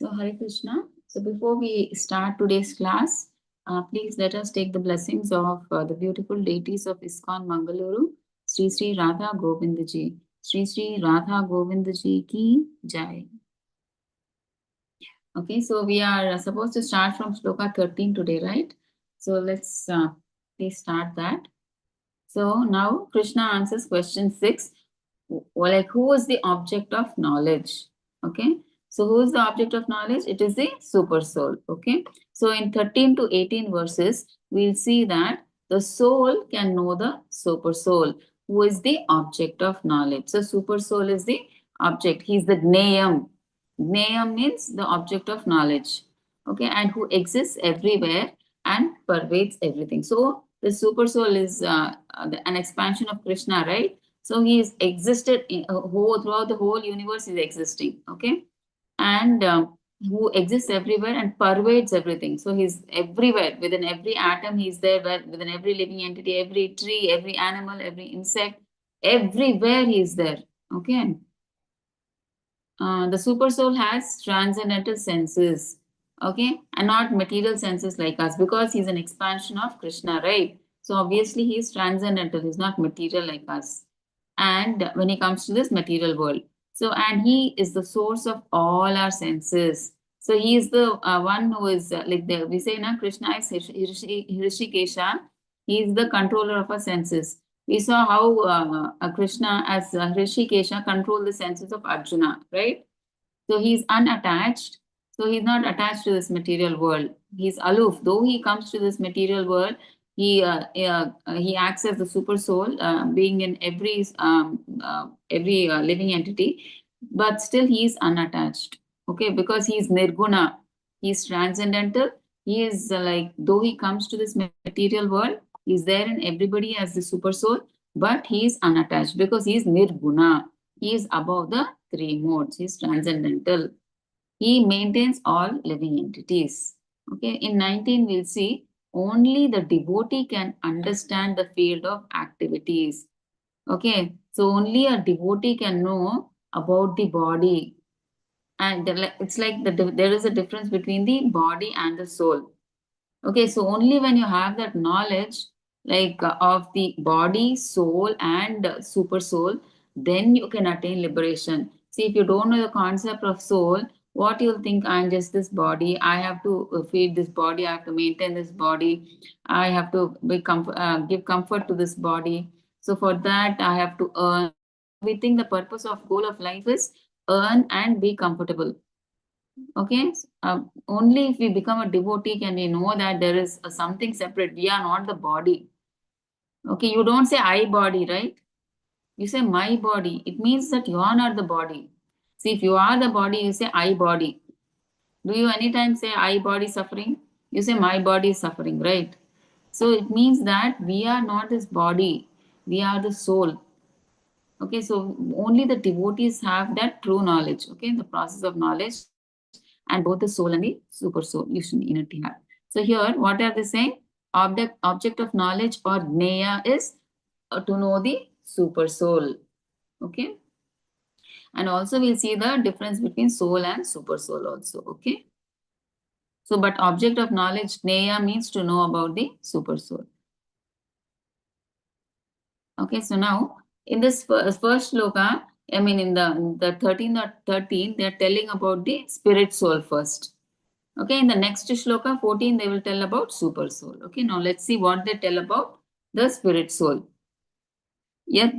So, Hare Krishna. So, before we start today's class, please let us take the blessings of the beautiful deities of ISKCON Mangaluru, Sri Radha Govinda ji. Sri Radha Govinda ji ki jai. Okay, so we are supposed to start from Shloka 13 today, right? So, let's please start that. So, now Krishna answers question 6. Like, who is the object of knowledge? Okay, so who is the object of knowledge? It is the super soul. Okay, so in 13 to 18 verses, we'll see that the soul can know the super soul, who is the object of knowledge. So super soul is the object. He's the gnayam. Gnayam means the object of knowledge. Okay, and who exists everywhere and pervades everything. So the super soul is an expansion of Krishna, right? So he is existed in throughout the whole universe is existing, okay, and who exists everywhere and pervades everything. So he's everywhere within every atom. He's there within every living entity, every tree, every animal, every insect, everywhere he is there. Okay, the super soul has transcendental senses, okay, and not material senses like us because he's an expansion of Krishna, right? So obviously he is transcendental, he's not material like us. And when he comes to this material world, so and he is the source of all our senses. So he is the one who is like we say, na, Krishna is Hrishikesha. He is the controller of our senses. We saw how Krishna as Hrishikesha controlled the senses of Arjuna, right? So he's unattached. So he's not attached to this material world. He's aloof. Though he comes to this material world, he acts as the super soul, being in every living entity, but still he is unattached. Okay, because he is nirguna, he is transcendental. He is like though he comes to this material world, he is there in everybody as the super soul, but he is unattached because he is nirguna. He is above the three modes. He is transcendental. He maintains all living entities. Okay, in 19, we'll see only the devotee can understand the field of activities. Okay, so only a devotee can know about the body. And it's like there is a difference between the body and the soul. Okay, so only when you have that knowledge, like of the body, soul, and super soul, then you can attain liberation. See, if you don't know the concept of soul, what you'll think, I'm just this body, I have to feed this body, I have to maintain this body, I have to give comfort to this body. So for that, I have to earn. We think the purpose of goal of life is earn and be comfortable. Okay, only if we become a devotee can we know that there is something separate. We are not the body. Okay, you don't say I body, right? You say my body. It means that you are not the body. See, if you are the body, you say I body. Do you anytime say I body suffering? You say my body is suffering, right? So it means that we are not this body. We are the soul. Okay, so only the devotees have that true knowledge. Okay, the process of knowledge, and both the soul and the super soul you should need to have. So here, what are they saying? Object of knowledge or Jnaya is to know the super soul. Okay, and also we'll see the difference between soul and super soul also. Okay, so but object of knowledge Jnaya means to know about the super soul. Okay, so now in this first shloka, I mean in the 13 or 13, they are telling about the spirit soul first. Okay, in the next shloka 14, they will tell about super soul. Okay, now let's see what they tell about the spirit soul. Yat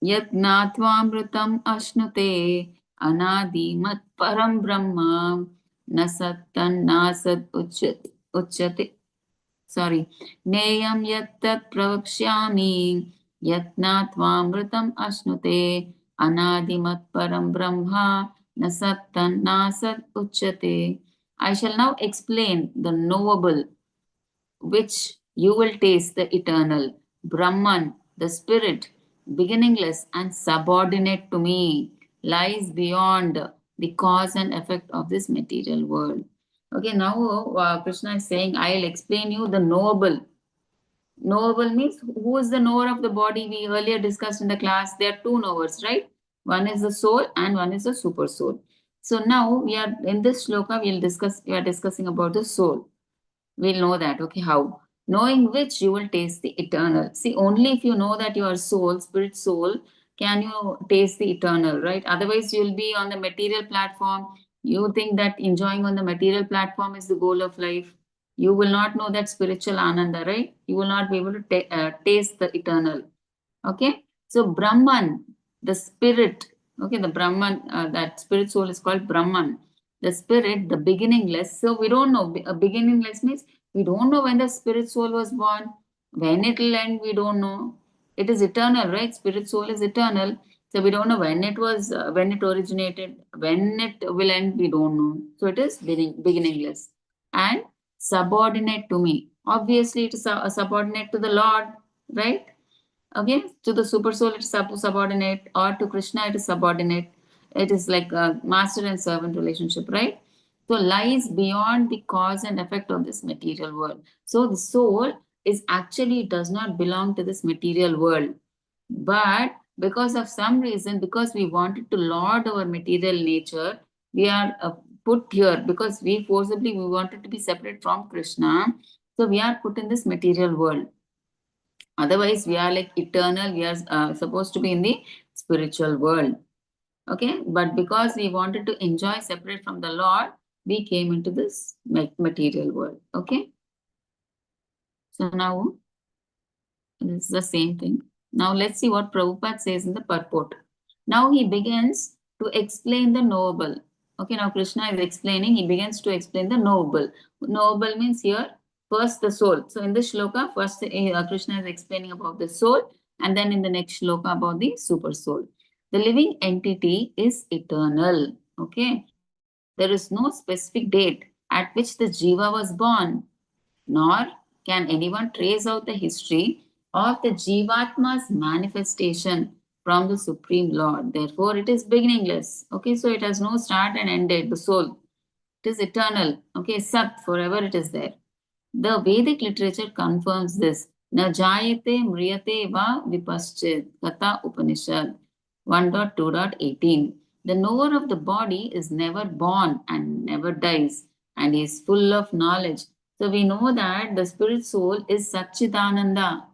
yat natvamritam ashnute anadi mat param brahma nasattan nasad uchyate. Sorry. Neyam yattat pravakshyami yatnatvamritam asnute anadimat param brahma nasattan nasat uchyate. I shall now explain the knowable, which you will taste the eternal, Brahman, the spirit, beginningless and subordinate to me, lies beyond the cause and effect of this material world. Okay, now Krishna is saying, I'll explain you the knowable. Knowable means who is the knower of the body? We earlier discussed in the class. There are two knowers, right? One is the soul and one is the super soul. So now we are in this shloka, we are discussing about the soul. We'll know that, okay, how? Knowing which you will taste the eternal. See, only if you know that you are soul, spirit soul, can you taste the eternal, right? Otherwise, you'll be on the material platform. You think that enjoying on the material platform is the goal of life. You will not know that spiritual ananda, right? You will not be able to taste the eternal. Okay, so Brahman, the spirit, okay, the Brahman, that spirit soul is called Brahman. The spirit, the beginningless. So we don't know. A beginningless means we don't know when the spirit soul was born, when it will end, we don't know. It is eternal, right? Spirit soul is eternal. So we don't know when it was, when it originated, when it will end, we don't know. So it is beginningless. And subordinate to me. Obviously, it is a subordinate to the Lord, right? Okay, to the super soul it is subordinate, or to Krishna it is subordinate. It is like a master and servant relationship, right? So lies beyond the cause and effect of this material world. So the soul is actually does not belong to this material world, but because of some reason, because we wanted to lord our material nature, we are put here because we wanted to be separate from Krishna. So we are put in this material world. Otherwise, we are like eternal. We are supposed to be in the spiritual world. Okay. But because we wanted to enjoy separate from the Lord, we came into this material world. Okay. So now it's the same thing. Now let's see what Prabhupada says in the purport. Now he begins to explain the knowable. Okay, now Krishna is explaining, he begins to explain the knowable. Knowable means here, first the soul. So in this shloka, first Krishna is explaining about the soul, and then in the next shloka about the super soul. The living entity is eternal. Okay, there is no specific date at which the jiva was born, nor can anyone trace out the history of the Jivatma's manifestation from the Supreme Lord. Therefore, it is beginningless. Okay, so it has no start and end date, the soul. It is eternal. Okay, Sat, forever it is there. The Vedic literature confirms this. Na jayate mriyate va vipaschit. Katha Upanishad 1.2.18. The knower of the body is never born and never dies, and he is full of knowledge. So we know that the spirit soul is Satchidananda.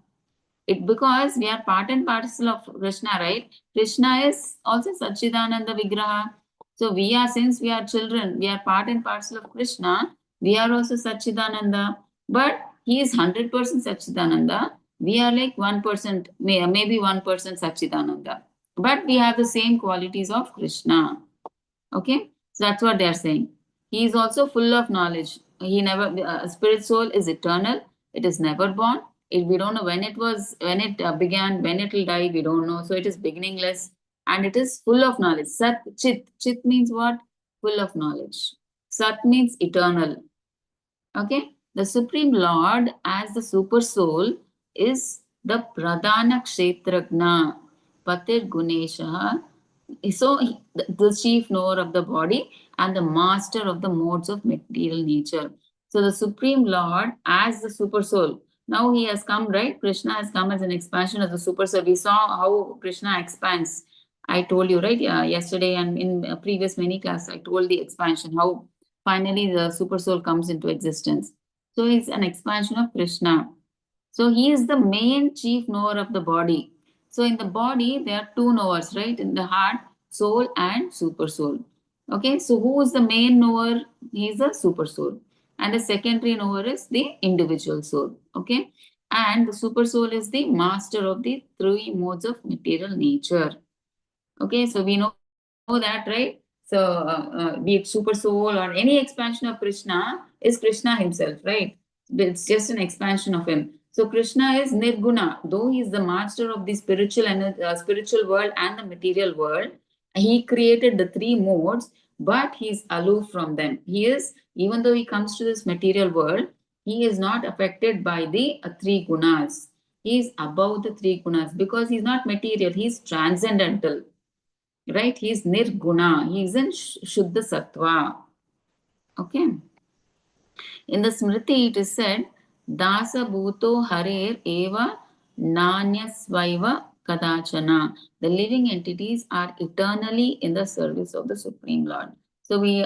It because we are part and parcel of Krishna, right? Krishna is also Satchidananda Vigraha. So we are, since we are children, we are part and parcel of Krishna. We are also Satchidananda, but he is 100% Satchidananda. We are like 1%, maybe 1% Satchidananda, but we have the same qualities of Krishna. Okay, so that's what they are saying. He is also full of knowledge. He never, spirit soul is eternal. It is never born. We don't know when it was, when it began, when it will die. We don't know. So it is beginningless, and it is full of knowledge. Sat Chit. Chit means what? Full of knowledge. Sat means eternal. Okay, the Supreme Lord as the super soul is the Pradhana Kshetragna Patir Gunesha. So, the chief knower of the body and the master of the modes of material nature. So, the Supreme Lord as the super soul. Now he has come, right? Krishna has come as an expansion of the super soul. We saw how Krishna expands. I told you, right? Yeah, yesterday and in a previous mini class, I told the expansion, how finally the super soul comes into existence. So, he's an expansion of Krishna. So, he is the main chief knower of the body. So in the body, there are two knowers, right? In the heart, soul and super soul. Okay, so who is the main knower? He is the super soul. And the secondary knower is the individual soul. Okay, and the super soul is the master of the three modes of material nature. Okay, so we know that, right? So be it super soul or any expansion of Krishna is Krishna himself, right? It's just an expansion of him. So Krishna is Nirguna, though he is the master of the spiritual and spiritual world and the material world. He created the three modes, but he is aloof from them. He is, even though he comes to this material world, he is not affected by the three gunas. He is above the three gunas because he is not material. He is transcendental, right? He is Nirguna. He is in Shuddha Sattva. Okay. In the Smriti, it is said, Dasa Bhuto Harer Eva Nanyasvaiva Kadachana. The living entities are eternally in the service of the Supreme Lord. So we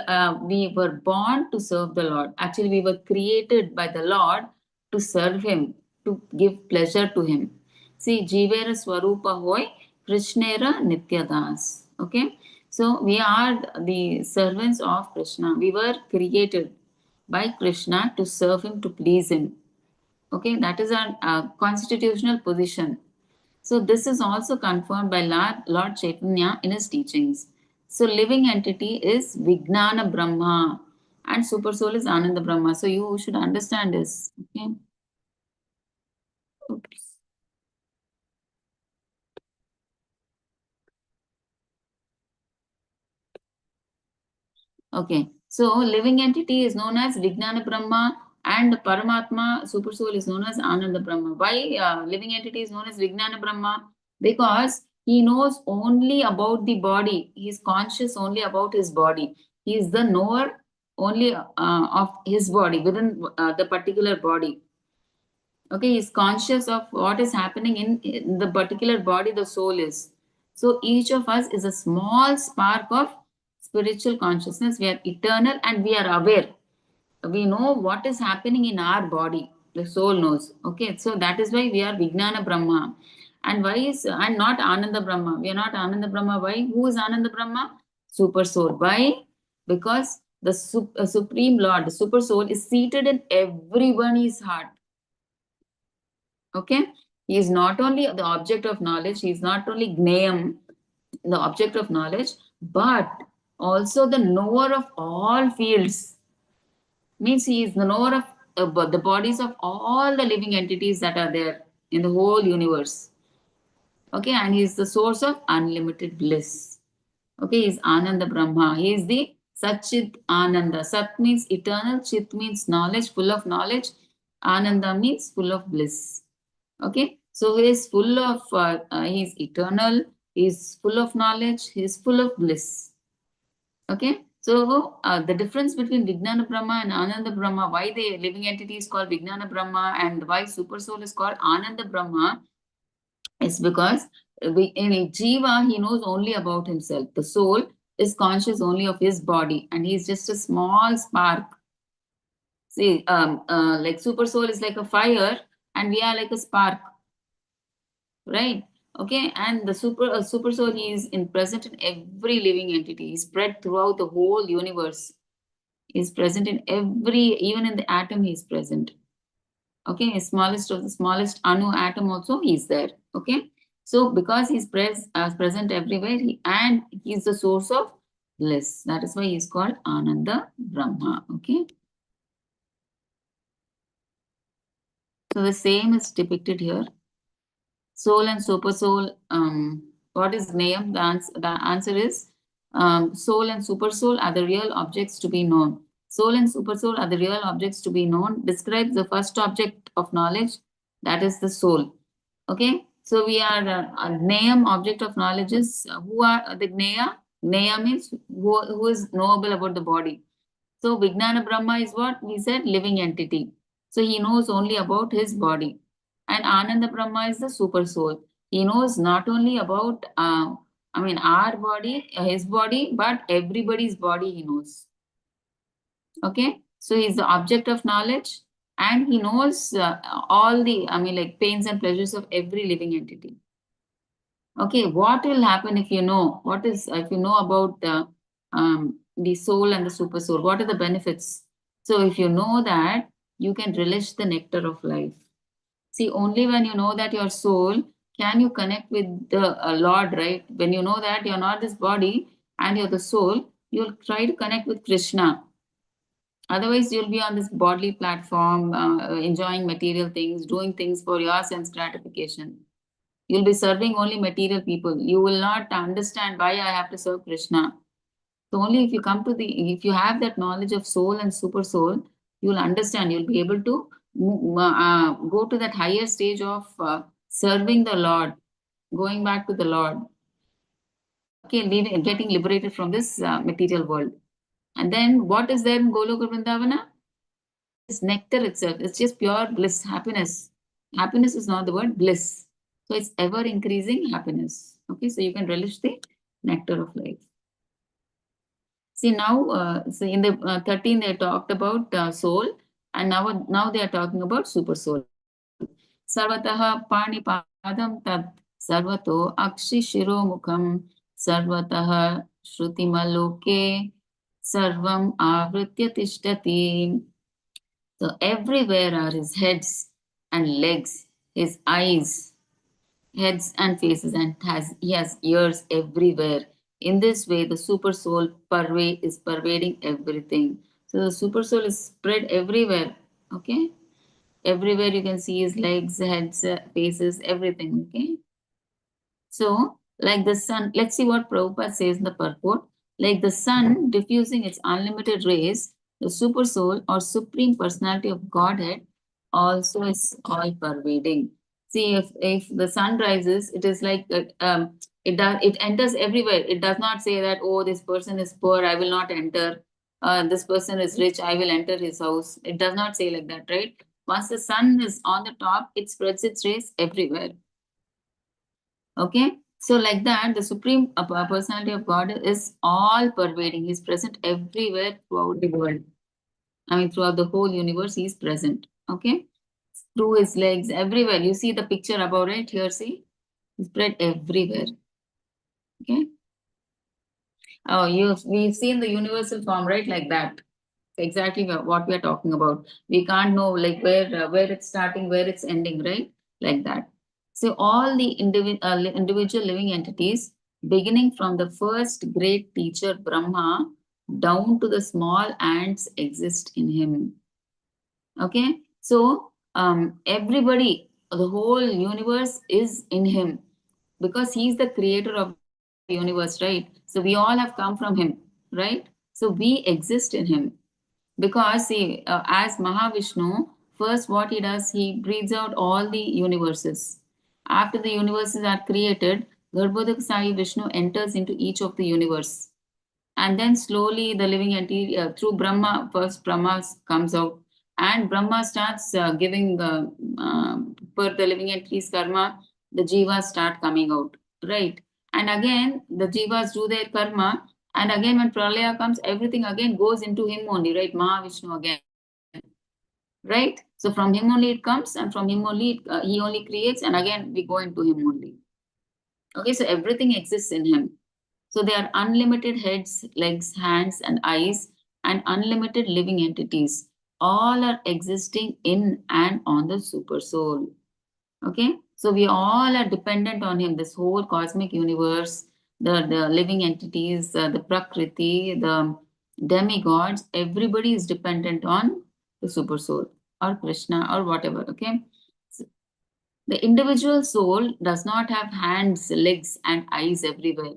were born to serve the Lord. Actually, we were created by the Lord to serve Him, to give pleasure to Him. See, Jivera Swarupa Hoy, Krishnera Nityadas. Okay, so we are the servants of Krishna. We were created by Krishna to serve Him, to please Him. Okay, that is our constitutional position. So this is also confirmed by Lord Chaitanya in his teachings. So living entity is Vijnana Brahma and super soul is Ananda Brahma. So you should understand this. Okay. Oops. Okay. So living entity is known as Vijnana Brahma and Paramatma, super soul, is known as Ananda Brahma. Why living entity is known as Vijnana Brahma? Because he knows only about the body. He is conscious only about his body. He is the knower only of his body, within the particular body. Okay, he is conscious of what is happening in the particular body the soul is. So each of us is a small spark of spiritual consciousness. We are eternal and we are aware. We know what is happening in our body. The soul knows. Okay, so that is why we are Vijnana Brahma. And why is and not Ananda Brahma? We are not Ananda Brahma. Why? Who is Ananda Brahma? Super soul. Why? Because the supreme Lord, the super soul, is seated in everyone's heart. Okay, he is not only the object of knowledge, he is not only gnayam, the object of knowledge, but also the knower of all fields. Means he is the knower of the bodies of all the living entities that are there in the whole universe. Okay, and he is the source of unlimited bliss. Okay, he is Ananda Brahma. He is the Satchit Ananda. Sat means eternal, Chit means knowledge, full of knowledge. Ananda means full of bliss. Okay, so he is full of, he is eternal, he is full of knowledge, he is full of bliss. Okay, so the difference between Vijnana Brahma and Ananda Brahma, why the living entity is called Vijnana Brahma and why super soul is called Ananda Brahma, is because in a Jiva, he knows only about himself. The soul is conscious only of his body and he is just a small spark. See, like super soul is like a fire and we are like a spark, right? Okay, and the super soul is in present in every living entity, is spread throughout the whole universe, is present in every, even in the atom he is present. Okay, smallest of the smallest anu atom also he is there. Okay, so because he's present everywhere, and he is the source of bliss, that is why he is called Ananda Brahma. Okay, so the same is depicted here. Soul and super soul. What is Gnayam? The answer is soul and super soul are the real objects to be known. Soul and super soul are the real objects to be known. Describes the first object of knowledge, that is the soul. Okay, so we are Gnayam, object of knowledge is who are the Gnaya? Gnaya means who is knowable about the body. So Vijnana Brahma is what we said, living entity. So he knows only about his body. And Ananda Brahma is the super soul. He knows not only about, our body, his body, but everybody's body he knows. Okay, so he's the object of knowledge, and he knows all the, like pains and pleasures of every living entity. Okay, what will happen if you know? What is if you know about the soul and the super soul? What are the benefits? So if you know that, you can relish the nectar of life. See, only when you know that your soul, can you connect with the Lord, right? When you know that you're not this body and you're the soul, you'll try to connect with Krishna. Otherwise, you'll be on this bodily platform, enjoying material things, doing things for your sense gratification. You'll be serving only material people. You will not understand why I have to serve Krishna. So only if you come to if you have that knowledge of soul and super soul, you'll understand. You'll be able to go to that higher stage of serving the Lord, going back to the Lord. Okay, getting liberated from this material world. And then what is there in Goloka Vrindavana? It's nectar itself. It's just pure bliss, happiness. Happiness is not the word, bliss. So it's ever increasing happiness. Okay, so you can relish the nectar of life. See now, so in the 13 they talked about soul, and now they are talking about super soul. Sarvatah panipadam tad sarvato akshi shiromukam sarvatah shrutimaloke sarvam avritya tishtati. So everywhere are his heads and legs, his eyes, heads and faces, and he has ears everywhere. In this way, the super soul is pervading everything. So the super soul is spread everywhere. Okay, everywhere you can see his legs, heads, faces, everything. Okay. So, like the sun, let's see what Prabhupada says in the purport. Like the sun diffusing its unlimited rays, the super soul or supreme personality of Godhead also is all pervading. See, if the sun rises, it is like it enters everywhere. It does not say that, oh, this person is poor, I will not enter. This person is rich, I will enter his house. It does not say like that, right? Once the sun is on the top, it spreads its rays everywhere. Okay, so like that, the supreme personality of God is all pervading. He's present everywhere throughout the world. I mean, throughout the whole universe, he's present. Okay, through his legs, everywhere. You see the picture above right here. See, he's spread everywhere. Okay. Oh, we've seen the universal form, right? Like that. Exactly what we are talking about. We can't know like where it's starting, where it's ending, right? Like that. So all the individual living entities, beginning from the first great teacher Brahma down to the small ants, exist in him. Okay, so everybody, the whole universe is in him because he's the creator of the universe, right? So we all have come from him, right? So we exist in him because see, as Mahavishnu, first what he does, he breathes out all the universes. After the universes are created, Garbhodak Sai Vishnu enters into each of the universe. And then slowly the living entity through Brahma, first Brahma comes out, and Brahma starts giving per the living entity's karma, the jivas start coming out, right? And again the jivas do their karma, and again when pralaya comes, everything again goes into him only, right? Mahavishnu again, right? So from him only it comes, and from him only he only creates, and again we go into him only. Okay, so everything exists in him. So they are unlimited heads, legs, hands, and eyes, and unlimited living entities. All are existing in and on the super soul. Okay, so we all are dependent on him. This whole cosmic universe, the living entities, the prakriti, the demigods, everybody is dependent on the super soul or Krishna or whatever. Okay, so the individual soul does not have hands, legs, and eyes everywhere.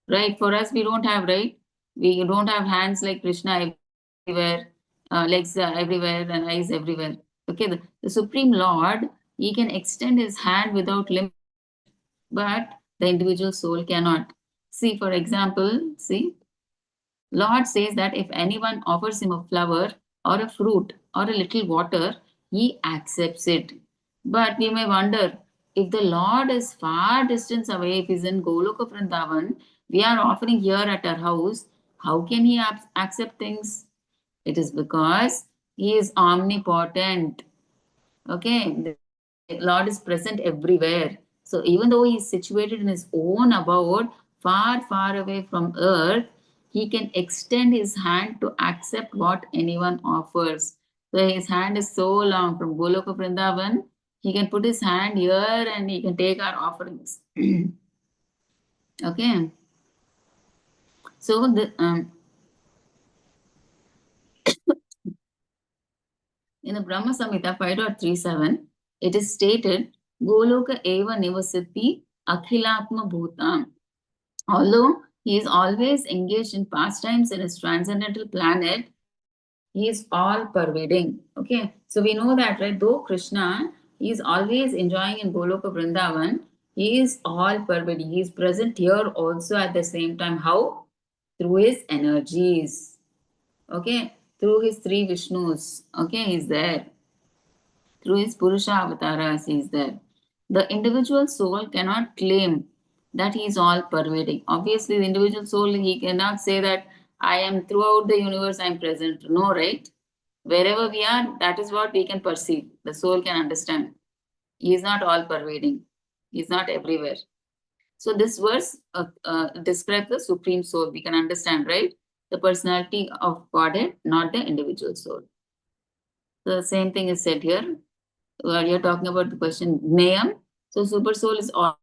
Right? For us, we don't have, right? We don't have hands like Krishna everywhere, legs everywhere, and eyes everywhere. Okay, the Supreme Lord, he can extend his hand without limit, but the individual soul cannot. See, for example, see, Lord says that if anyone offers him a flower or a fruit or a little water, he accepts it. But we may wonder if the Lord is far distance away, if he's in Goloka Vrindavan, we are offering here at our house, how can he accept things? It is because he is omnipotent. Okay, the Lord is present everywhere. So even though he is situated in his own abode, far, far away from earth, he can extend his hand to accept what anyone offers. So his hand is so long from Goloka Vrindavan, he can put his hand here and he can take our offerings. Okay. So in the Brahma Samhita 5.37, it is stated, Goloka eva nivasati akhilatma bhutam. Although he is always engaged in pastimes in his transcendental planet, he is all pervading. Okay, so we know that, right? Though Krishna, he is always enjoying in Goloka Vrindavan, he is all pervading. He is present here also at the same time. How? Through his energies. Okay, through his three Vishnus. Okay, he's there. Through his Purusha avatars, he is there. The individual soul cannot claim that he is all pervading. Obviously, the individual soul, he cannot say that I am throughout the universe, I'm present. No, right? Wherever we are, that is what we can perceive. The soul can understand. He is not all pervading. He is not everywhere. So this verse describes the supreme soul. We can understand, right? The personality of Godhead, not the individual soul. So the same thing is said here. You're talking about the question Gnayam. So super soul is all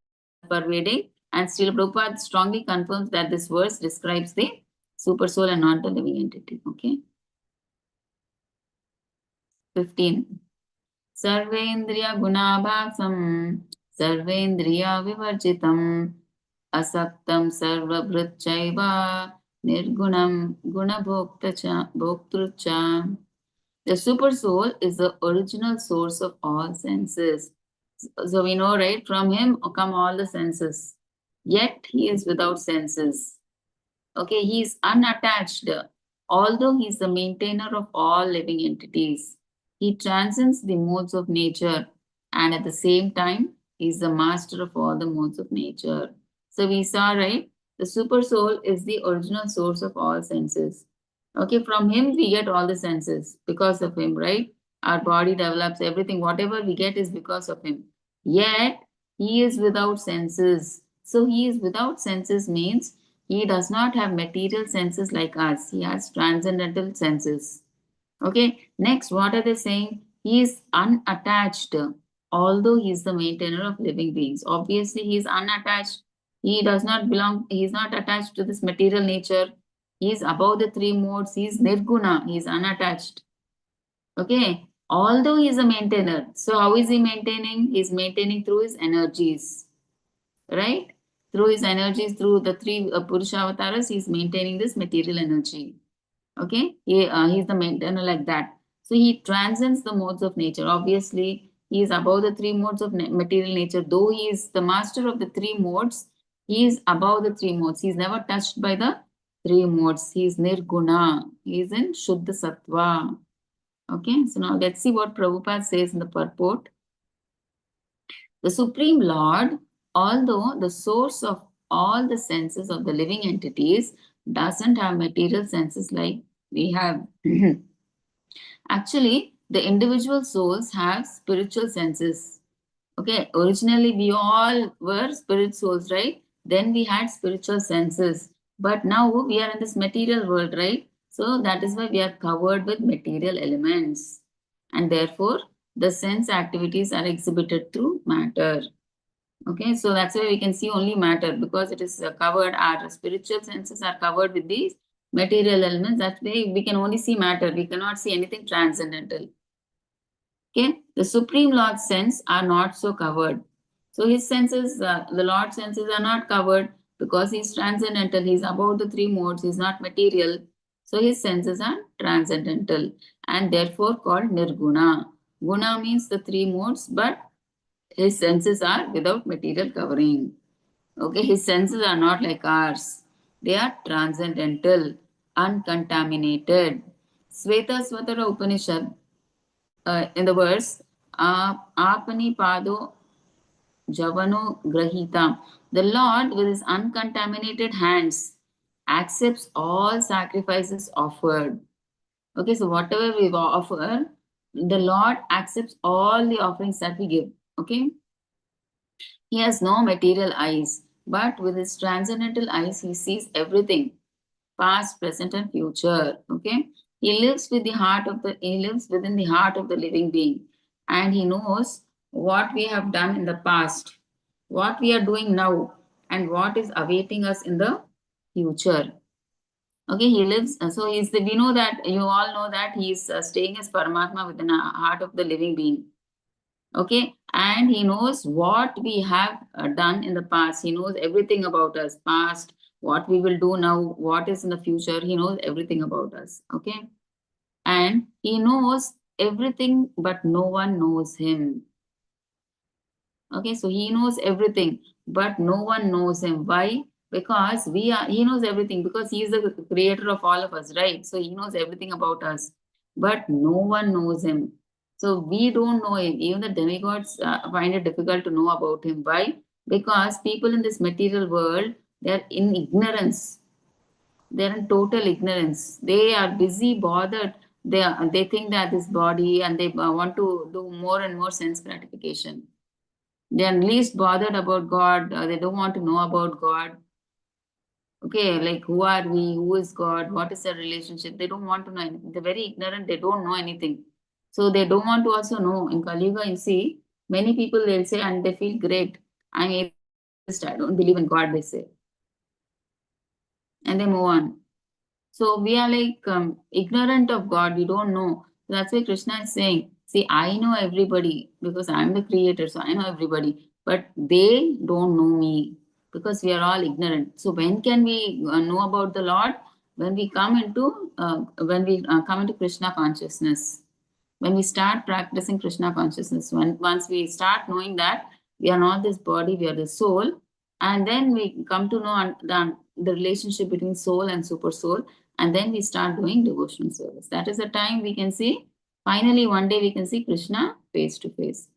pervading, and Srila Prabhupada strongly confirms that this verse describes the super soul and not the living entity. Okay. 15. Sarvendriya gunabhasam sarvendriya vivarjitam asaktam sarvabhritchaiva nirgunam gunabhoktrucha. The super soul is the original source of all senses. So we know, right, from him come all the senses. Yet he is without senses. Okay, he is unattached. Although he is the maintainer of all living entities, he transcends the modes of nature, and at the same time, he is the master of all the modes of nature. So we saw, right, the super soul is the original source of all senses. Okay, from him we get all the senses because of him, right? Our body develops, everything, whatever we get is because of him. Yet he is without senses. So he is without senses means he does not have material senses like us. He has transcendental senses. Okay. Next, what are they saying? He is unattached, although he is the maintainer of living beings. Obviously, he is unattached. He does not belong, he is not attached to this material nature. He is above the three modes. He is nirguna. He is unattached. Okay. Although he is a maintainer. So, how is he maintaining? He is maintaining through his energies. Right? Through his energies, through the three Purusha avatars, he is maintaining this material energy. Okay, he's the maintainer like that. So he transcends the modes of nature. Obviously, he is above the three modes of material nature. Though he is the master of the three modes, he is above the three modes. He is never touched by the three modes. He is nirguna. He is in Shuddha Sattva. Okay, so now let's see what Prabhupada says in the purport. The Supreme Lord, although the source of all the senses of the living entities, doesn't have material senses like we have. Actually, the individual souls have spiritual senses. Okay, originally we all were spirit souls, right? Then we had spiritual senses. But now we are in this material world, right? So that is why we are covered with material elements. And therefore, the sense activities are exhibited through matter. Okay, so that's why we can see only matter because it is covered, our spiritual senses are covered with these material elements. That's why we can only see matter. We cannot see anything transcendental. Okay, the Supreme Lord's sense are not so covered. So his senses, the Lord's senses are not covered because he's transcendental. He's above the three modes. He's not material. So his senses are transcendental and therefore called Nirguna. Guna means the three modes, but his senses are without material covering. Okay, his senses are not like ours. They are transcendental, uncontaminated. Sveta Svatara Upanishad, in the verse, Apani Pado Javano Grahita. The Lord, with his uncontaminated hands, accepts all sacrifices offered. Okay, so whatever we offer, the Lord accepts all the offerings that we give. Okay. He has no material eyes, but with his transcendental eyes, he sees everything, past, present, and future. Okay. He lives within the heart of the living being, and he knows what we have done in the past, what we are doing now, and what is awaiting us in the future. Okay, he lives, so we know that, you all know that he is staying as Paramatma within the heart of the living being. Okay, and he knows what we have done in the past. He knows everything about us, past, what we will do now, what is in the future. He knows everything about us. Okay, and he knows everything, but no one knows him. Okay, so he knows everything, but no one knows him. Why? Because he knows everything because he is the creator of all of us, right? So he knows everything about us, but no one knows him. So we don't know him. Even the demigods find it difficult to know about him. Why? Because people in this material world, they are in ignorance. They're in total ignorance. They are busy, bothered. They think that this body, and they want to do more and more sense gratification. They are least bothered about God. They don't want to know about God. Okay, like who are we? Who is God? What is the relationship? They don't want to know anything. They're very ignorant. They don't know anything. So they don't want to also know. In Kali Yuga, you see, many people they'll say and they feel great. I'm atheist. I don't believe in God, they say. And they move on. So we are like ignorant of God. We don't know. That's why Krishna is saying, see, I know everybody because I'm the creator. So I know everybody. But they don't know me because we are all ignorant. So when can we know about the Lord? When we come into come into Krishna consciousness. When we start practicing Krishna consciousness, once we start knowing that we are not this body, we are the soul, and then we come to know the relationship between soul and super soul, and then we start doing devotional service. That is the time we can see, finally, one day we can see Krishna face to face.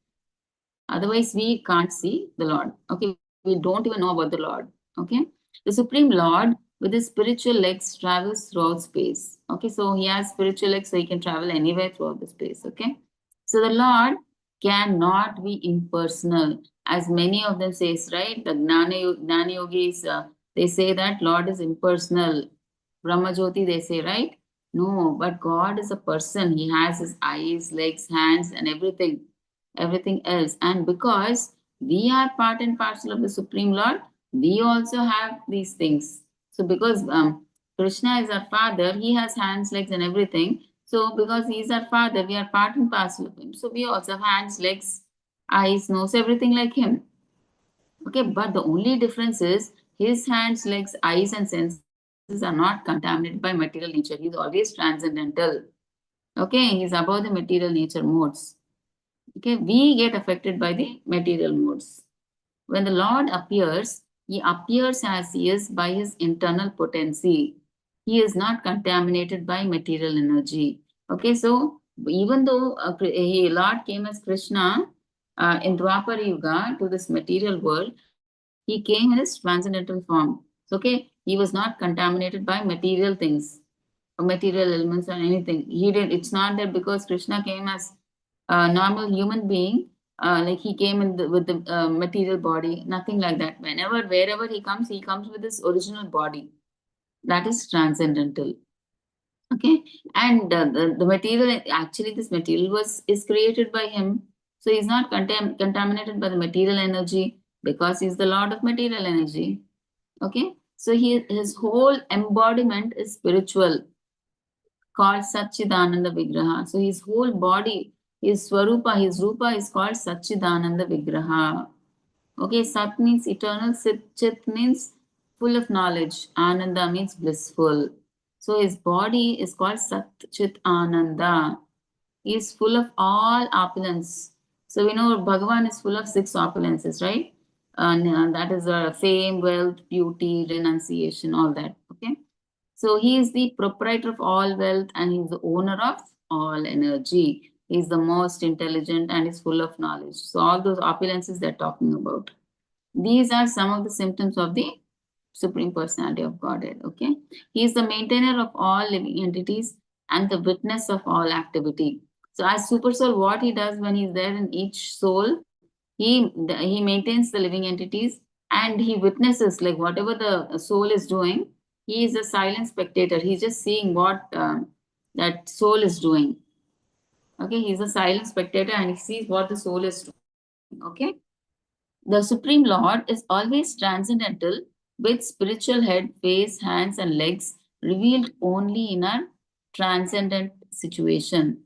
Otherwise, we can't see the Lord. Okay, we don't even know about the Lord. Okay, the Supreme Lord with his spiritual legs travels throughout space. Okay, so he has spiritual legs, so he can travel anywhere throughout the space. Okay, so the Lord cannot be impersonal, as many of them says, right? The Gnana Yogis, they say that Lord is impersonal. Brahma Jyoti, they say, right? No, but God is a person. He has his eyes, legs, hands, and everything else. And because we are part and parcel of the Supreme Lord, we also have these things. So because Krishna is our father, he has hands, legs, and everything. So because he is our father, we are part and parcel of him. So we also have hands, legs, eyes, nose, everything like him. Okay, but the only difference is his hands, legs, eyes, and senses are not contaminated by material nature. He's always transcendental. Okay, he's above the material nature modes. Okay, we get affected by the material modes. When the Lord appears, he appears as he is by his internal potency. He is not contaminated by material energy. Okay, so even though Lord came as Krishna in Dwapar Yuga to this material world, he came in his transcendental form. So, okay, he was not contaminated by material things, material elements or anything. He did. It's not that because Krishna came as a normal human being, like he came with the material body. Nothing like that. Wherever he comes with his original body. That is transcendental. Okay, and the material, actually, this material is created by him. So he's not contaminated by the material energy because he's the Lord of material energy. Okay, so his whole embodiment is spiritual, called Satchidananda Vigraha. So his whole body, his Swarupa, his Rupa is called Satchidananda Vigraha. Okay, Sat means eternal, Chit means full of knowledge, Ananda means blissful. So his body is called Sat Chit Ananda. He is full of all opulence. So we know Bhagavan is full of six opulences, right? And that is fame, wealth, beauty, renunciation, all that. Okay. So he is the proprietor of all wealth and he is the owner of all energy. He is the most intelligent and is full of knowledge. So all those opulences they're talking about. These are some of the symptoms of the Supreme Personality of Godhead. Okay. He is the maintainer of all living entities and the witness of all activity. So as super soul, what he does when he's there in each soul, he maintains the living entities and he witnesses like whatever the soul is doing. He is a silent spectator. He's just seeing what that soul is doing. Okay, he's a silent spectator and he sees what the soul is doing. Okay, the Supreme Lord is always transcendental with spiritual head, face, hands, and legs revealed only in a transcendent situation.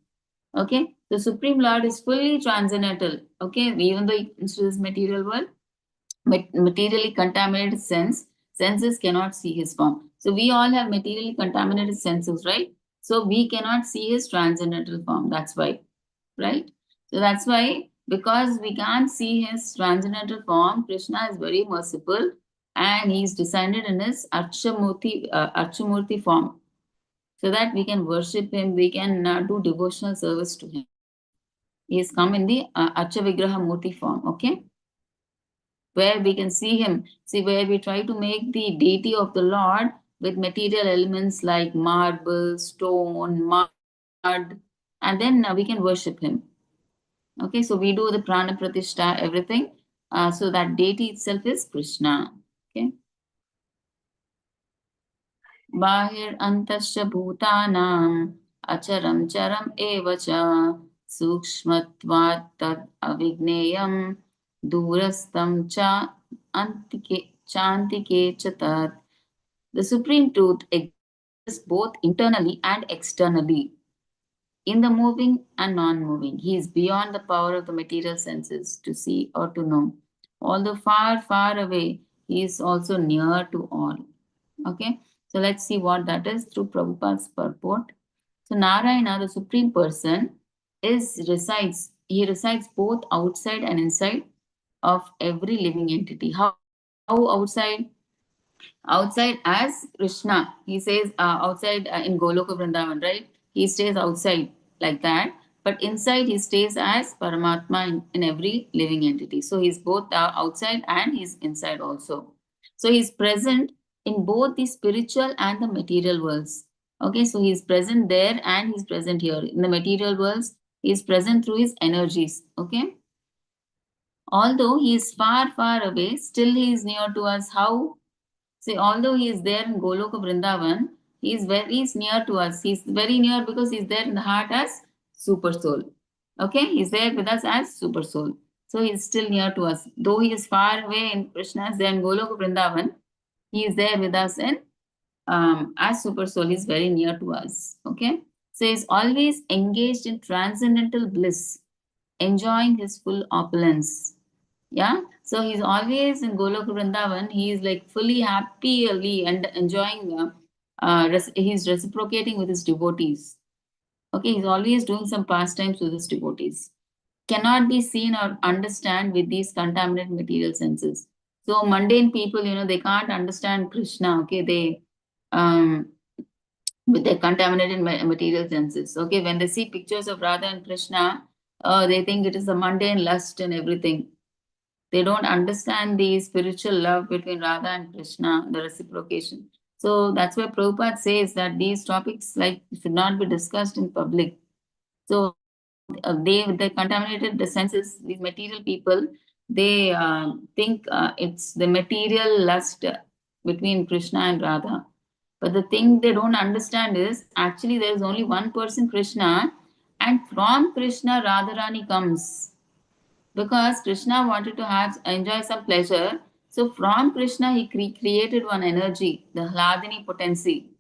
Okay, the Supreme Lord is fully transcendental. Okay, even though he comes to this material world, materially contaminated senses cannot see his form. So we all have materially contaminated senses, right? So we cannot see his transcendental form. That's why, right? So that's why, because we can't see his transcendental form, Krishna is very merciful and he's descended in his Archamurti form so that we can worship him, we can do devotional service to him. He has come in the Archa Vigraha Murti form, okay? Where we can see him. See, where we try to make the deity of the Lord with material elements like marble, stone, mud, and then we can worship him. Okay, so we do the prana pratishtha, everything. So that deity itself is Krishna. Okay. Bahir antascha bhutanam acharam charam evacha sukshmatvat tad avigneyam durastam cha chantike chatat. The supreme truth exists both internally and externally, in the moving and non-moving. He is beyond the power of the material senses to see or to know. Although far, far away, he is also near to all. Okay, so let's see what that is through Prabhupada's purport. So Narayana, the supreme person, he resides both outside and inside of every living entity. How outside? Outside as Krishna. He says outside in Goloka Vrindavan, right? He stays outside like that. But inside he stays as Paramatma in every living entity. So he's both outside and he's inside also. So he's present in both the spiritual and the material worlds. Okay, so he's present there and he's present here. In the material worlds, he's present through his energies. Okay. Although he is far, far away, still he is near to us. How? See, although he is there in Goloka Vrindavan, he is near to us. He's very near because he's there in the heart as super soul. Okay, he's there with us as super soul. So he's still near to us. Though he is far away in Krishna's there in Goloka Vrindavan, he is there with us in as super soul. He's very near to us. Okay, so he's always engaged in transcendental bliss, enjoying his full opulence. Yeah, so he's always in Golok Vrindavan. He is like fully happily and enjoying. He's reciprocating with his devotees. Okay, he's always doing some pastimes with his devotees. Cannot be seen or understand with these contaminated material senses. So mundane people, they can't understand Krishna. Okay, they with their contaminated material senses. Okay, when they see pictures of Radha and Krishna, they think it is the mundane lust and everything. They don't understand the spiritual love between Radha and Krishna, the reciprocation. So that's why Prabhupada says that these topics should not be discussed in public. So they contaminated the senses. These material people, they think it's the material lust between Krishna and Radha. But the thing they don't understand is actually there is only one person, Krishna, and from Krishna Radharani comes. Because Krishna wanted to enjoy some pleasure. So from Krishna, he created one energy, the Hladini potency.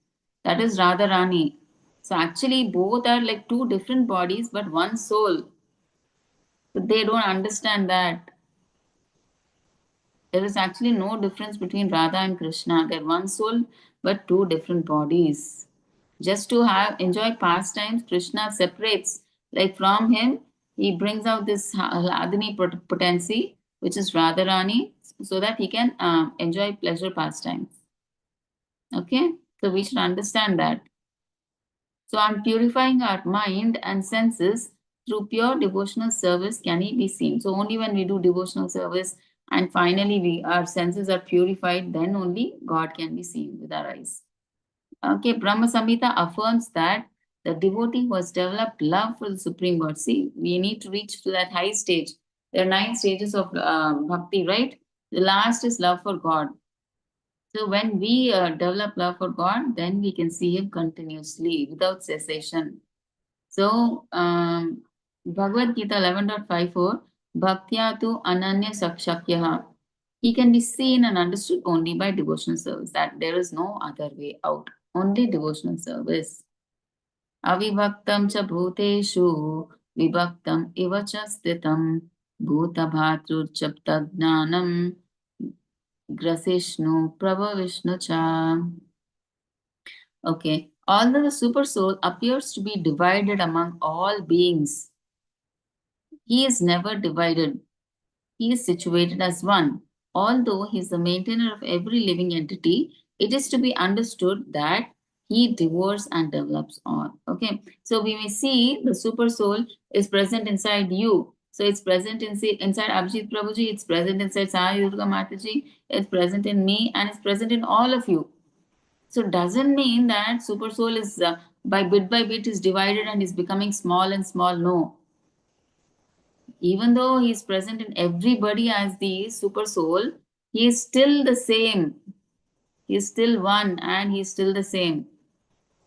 That is Radharani. So actually, both are like two different bodies, but one soul. But they don't understand that. There is actually no difference between Radha and Krishna. They're one soul, but two different bodies. Just to enjoy pastimes, Krishna separates. Like from him, he brings out this Hladini potency, which is Radharani, so that he can enjoy pleasure pastimes. Okay, so we should understand that. So on purifying our mind and senses through pure devotional service can he be seen. So only when we do devotional service and finally our senses are purified, then only God can be seen with our eyes. Okay, Brahma Samhita affirms that the devotee who has developed love for the Supreme God. See, we need to reach to that high stage. There are 9 stages of bhakti, right? The last is love for God. So when we develop love for God, then we can see Him continuously without cessation. So, Bhagavad Gita 11.54, Bhaktya tu ananya sakshakyaha. He can be seen and understood only by devotional service. That there is no other way out. Only devotional service. Avivaktam cha bhuteshu vibhaktam iva cha sthitam bhuta bhatru chapta jnanam grasishnu pravavishnu cha. Okay. Although the super soul appears to be divided among all beings, he is never divided. He is situated as one. Although he is the maintainer of every living entity, it is to be understood that he devours and develops all. Okay. So we may see the super soul is present inside you. So it's present inside Abhijit Prabhuji, it's present inside Sai Durga Mataji, it's present in me, and it's present in all of you. So doesn't mean that super soul is by bit is divided and is becoming small and small. No. Even though he is present in everybody as the super soul, he is still the same. He is still one and he is still the same.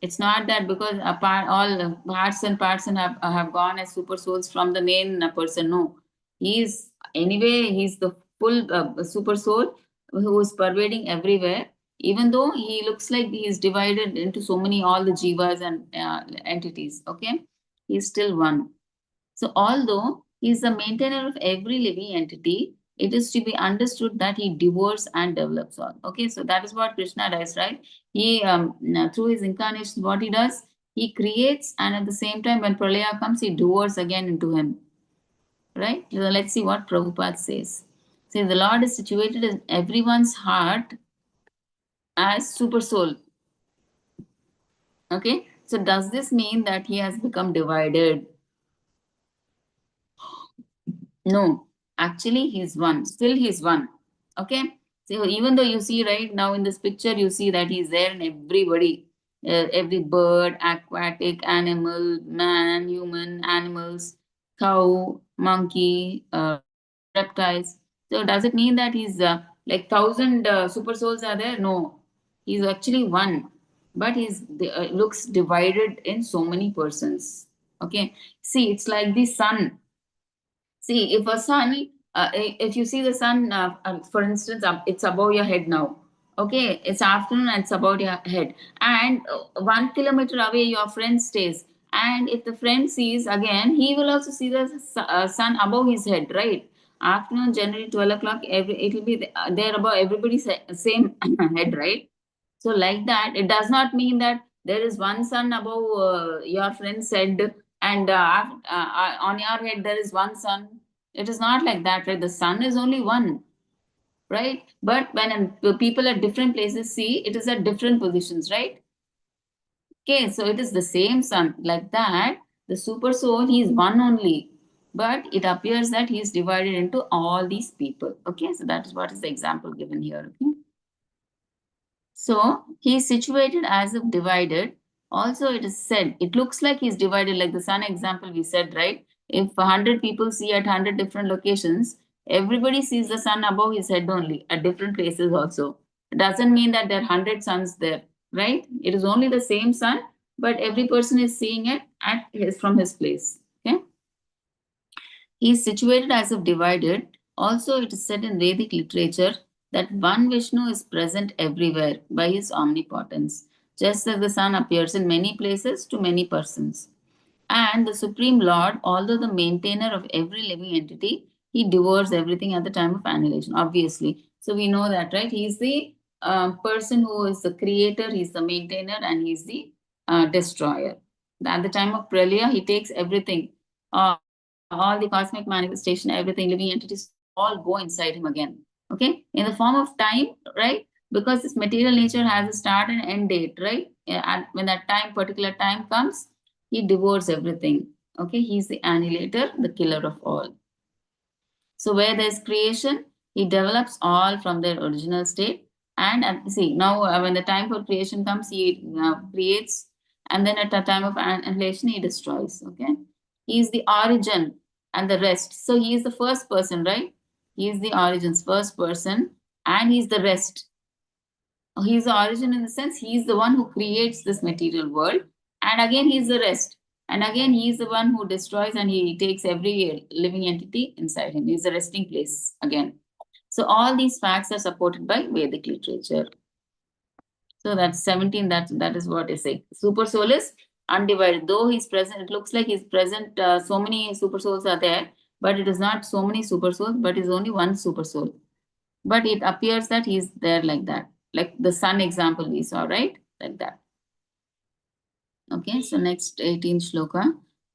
It's not that because all parts and have gone as super souls from the main person. No, he is anyway. He's the full super soul who is pervading everywhere. Even though he looks like he is divided into so many all the jivas and entities. Okay, he is still one. So, although he is the maintainer of every living entity, it is to be understood that he devours and develops all. Okay, so that is what Krishna does, right? He, through his incarnation, what he does, he creates, and at the same time, when Pralaya comes, he devours again into him, right? So let's see what Prabhupada says. See, the Lord is situated in everyone's heart as super soul. Okay, so does this mean that he has become divided? No, actually he's one. Still he's one. Okay. So even though you see right now in this picture, you see that he's there in everybody, every bird, aquatic, animal, man, human, animals, cow, monkey, reptiles. So does it mean that he's like thousand super souls are there? No, he's actually one, but looks divided in so many persons. Okay. See, it's like the sun. See, if a sun, if you see the sun, for instance, it's above your head now. Okay, it's afternoon and it's above your head. And 1 kilometer away, your friend stays. And if the friend sees again, he will also see the sun above his head, right? Afternoon, generally 12 o'clock, it will be there above everybody's same head, right? So, like that, it does not mean that there is one sun above your friend's head and on your head there is one sun. It is not like that, right? The sun is only one, right? But when people at different places see, it is at different positions, right? Okay, so it is the same sun. Like that, the super soul, he is one only. But it appears that he is divided into all these people. Okay, so that is what is the example given here. Okay. So he is situated as if divided. Also, it is said, it looks like he is divided, like the sun example we said, right? If 100 people see at 100 different locations, everybody sees the sun above his head only at different places also. It doesn't mean that there are 100 suns there, right? It is only the same sun, but every person is seeing it from his place. Okay. He is situated as if divided. Also, it is said in Vedic literature that one Vishnu is present everywhere by his omnipotence, just as the sun appears in many places to many persons. And the Supreme Lord, although the maintainer of every living entity, he devours everything at the time of annihilation, obviously. So we know that, right? He's the person who is the creator, he's the maintainer, and he's the destroyer. At the time of Pralaya, he takes everything. All the cosmic manifestation, everything, living entities all go inside him again. Okay, in the form of time, right? Because this material nature has a start and end date, right? And when that particular time comes, he devours everything. Okay, he's the annihilator, the killer of all. So where there's creation, he develops all from their original state. And see, now when the time for creation comes, he creates, and then at the time of annihilation, he destroys. Okay, he is the origin and the rest. So he is the first person, right? He is the origin's first person, and he's the rest. He's the origin in the sense he is the one who creates this material world, and again he is the rest, and again he is the one who destroys and he takes every living entity inside him. He is the resting place again. So all these facts are supported by Vedic literature. So that's 17. That is what I say. Super soul is undivided. Though he's present, it looks like he's present. So many super souls are there, but it is not so many super souls, but is only one super soul. But it appears that he's there like that, like the sun example we saw, right? Like that. Okay, so next 18th shloka.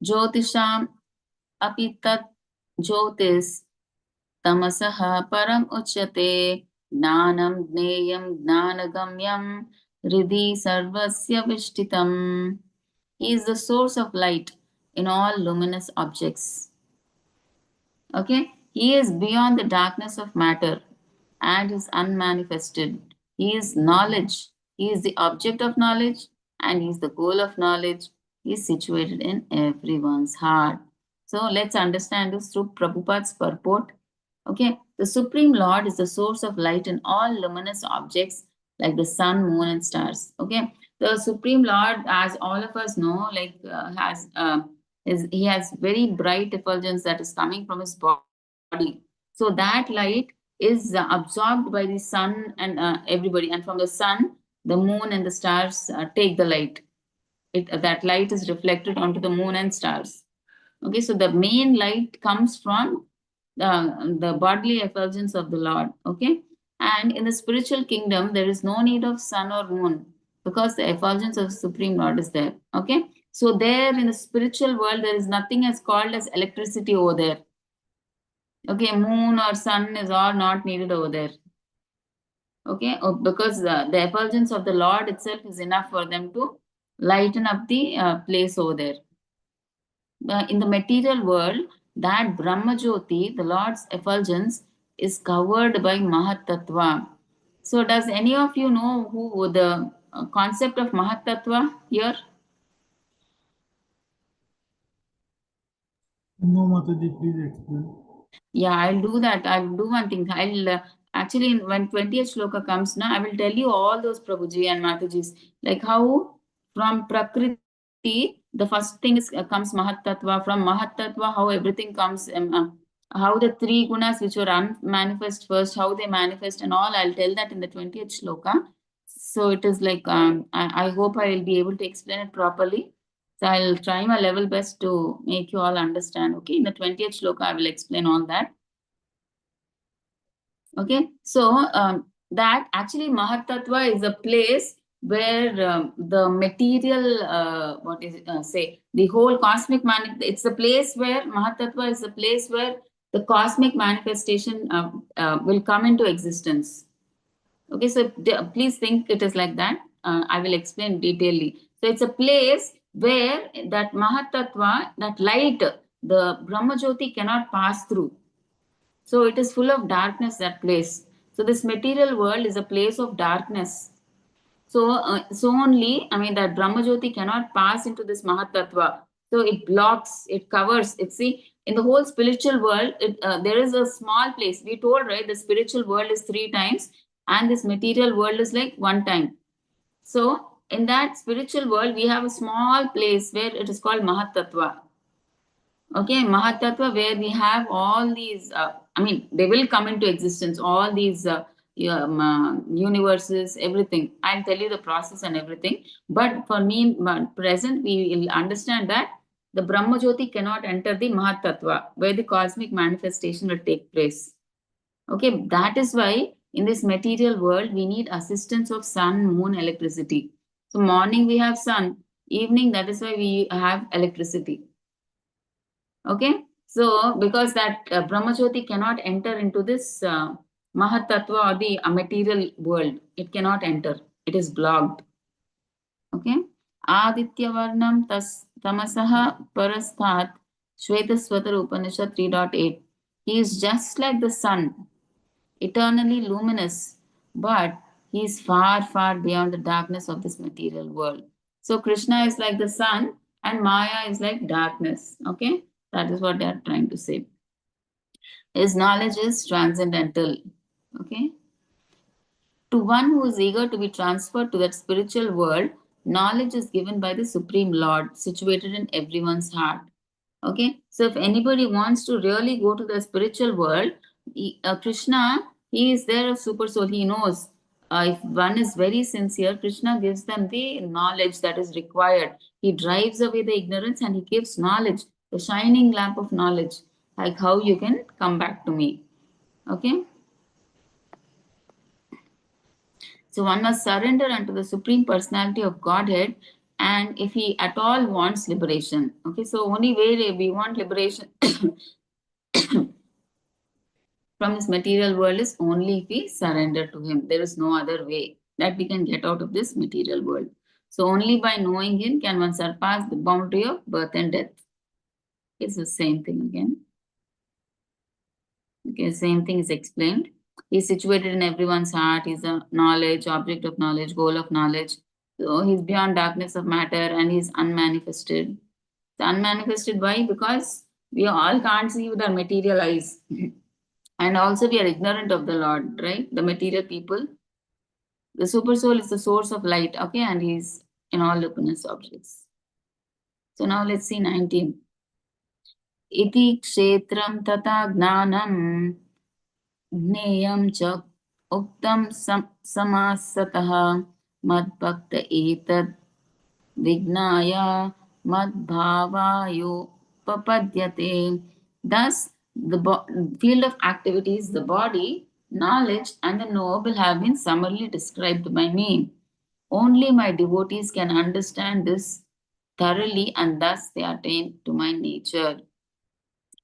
Jyotisham apitat jyotis tamasaha param uchyate gnanam gneyam gnanagamyam ridhi sarvasya vishtitam. He is the source of light in all luminous objects. Okay, he is beyond the darkness of matter and is unmanifested. He is knowledge He is the object of knowledge and he is the goal of knowledge. He is situated in everyone's heart. So let's understand this through Prabhupada's purport. Okay, the Supreme Lord is the source of light in all luminous objects like the sun, moon, and stars. Okay, the Supreme Lord, as all of us know, like he has very bright effulgence that is coming from his body. So that light is absorbed by the sun and everybody, and from the sun, the moon and the stars take the light. That light is reflected onto the moon and stars. Okay, so the main light comes from the bodily effulgence of the Lord. Okay, and in the spiritual kingdom, there is no need of sun or moon because the effulgence of the Supreme Lord is there. Okay, so there in the spiritual world, there is nothing as called as electricity over there. Okay, moon or sun is all not needed over there. Okay, because the effulgence of the Lord itself is enough for them to lighten up the place over there. In the material world, that Brahma Jyoti, the Lord's effulgence, is covered by Mahat Tattva. So, does any of you know who the concept of Mahat Tattva here? No, Mataji, please explain. Yeah, I'll do that. I'll do one thing. I'll actually, when 20th shloka comes now, I will tell you all those Prabhuji and Matajis, like how from Prakriti, the first thing is comes Mahat Tattva, from Mahat Tattva, how everything comes, how the three gunas which were unmanifest first, how they manifest and all, I'll tell that in the 20th shloka. So it is like, I hope I will be able to explain it properly. So I'll try my level best to make you all understand. Okay, in the 20th shloka, I will explain all that. Okay, so that actually Mahat Tattva is a place where the material, what is it, say, the whole cosmic it's a place where Mahat Tattva is a place where the cosmic manifestation will come into existence. Okay, so please think it is like that. I will explain detailedly. So it's a place where that Mahat Tattva, that light, the Brahma Jyoti cannot pass through. So it is full of darkness, that place. So this material world is a place of darkness. So only, I mean, that Brahma Jyoti cannot pass into this Mahat Tattva. So it blocks, it covers. It see, in the whole spiritual world, there is a small place. We told, right, the spiritual world is 3 times and this material world is like 1 time. So in that spiritual world, we have a small place where it is called Mahat Tattva. Okay, Mahat Tattva, where we have all these, I mean, they will come into existence, all these universes, everything. I'll tell you the process and everything. But for me, present, we will understand that the Brahma Jyoti cannot enter the Mahat Tattva, where the cosmic manifestation will take place. Okay, that is why in this material world, we need assistance of sun, moon, electricity. So morning we have sun, evening, that is why we have electricity. Okay, so because that Brahma Jyoti cannot enter into this Mahat Tattva or the material world, it cannot enter. It is blocked. Okay, Aditya Varnam Tamasaha Parasthat Shvetaswatar Upanishad 3.8. He is just like the sun, eternally luminous, but he is far, far beyond the darkness of this material world. So Krishna is like the sun and Maya is like darkness. Okay, that is what they are trying to say. His knowledge is transcendental. Okay, to one who is eager to be transferred to that spiritual world, knowledge is given by the Supreme Lord, situated in everyone's heart. Okay, so if anybody wants to really go to the spiritual world, Krishna, he is there a super soul. He knows if one is very sincere, Krishna gives them the knowledge that is required. He drives away the ignorance and he gives knowledge, the shining lamp of knowledge, like how you can come back to me. Okay. So one must surrender unto the Supreme Personality of Godhead, and if he at all wants liberation. Okay, so only way we want liberation from this material world is only if we surrender to him. There is no other way that we can get out of this material world. So only by knowing him can one surpass the boundary of birth and death. It's the same thing again. Okay, same thing is explained. He's situated in everyone's heart. He's a knowledge, object of knowledge, goal of knowledge. So he's beyond darkness of matter and he's unmanifested. So unmanifested, why? Because we all can't see with our material eyes. And also we are ignorant of the Lord, right? The material people. The super soul is the source of light, okay? And he's in all luminous objects. So now let's see 19. Iti kshetram tata gnanam ज्ञेयं च उक्तं समासतः मद्भक्त एतद् विज्ञाय मद्भावायोपपद्यते. Thus, the field of activities, the body, knowledge, and the knowable have been summarily described by me. Only my devotees can understand this thoroughly, and thus they attain to my nature.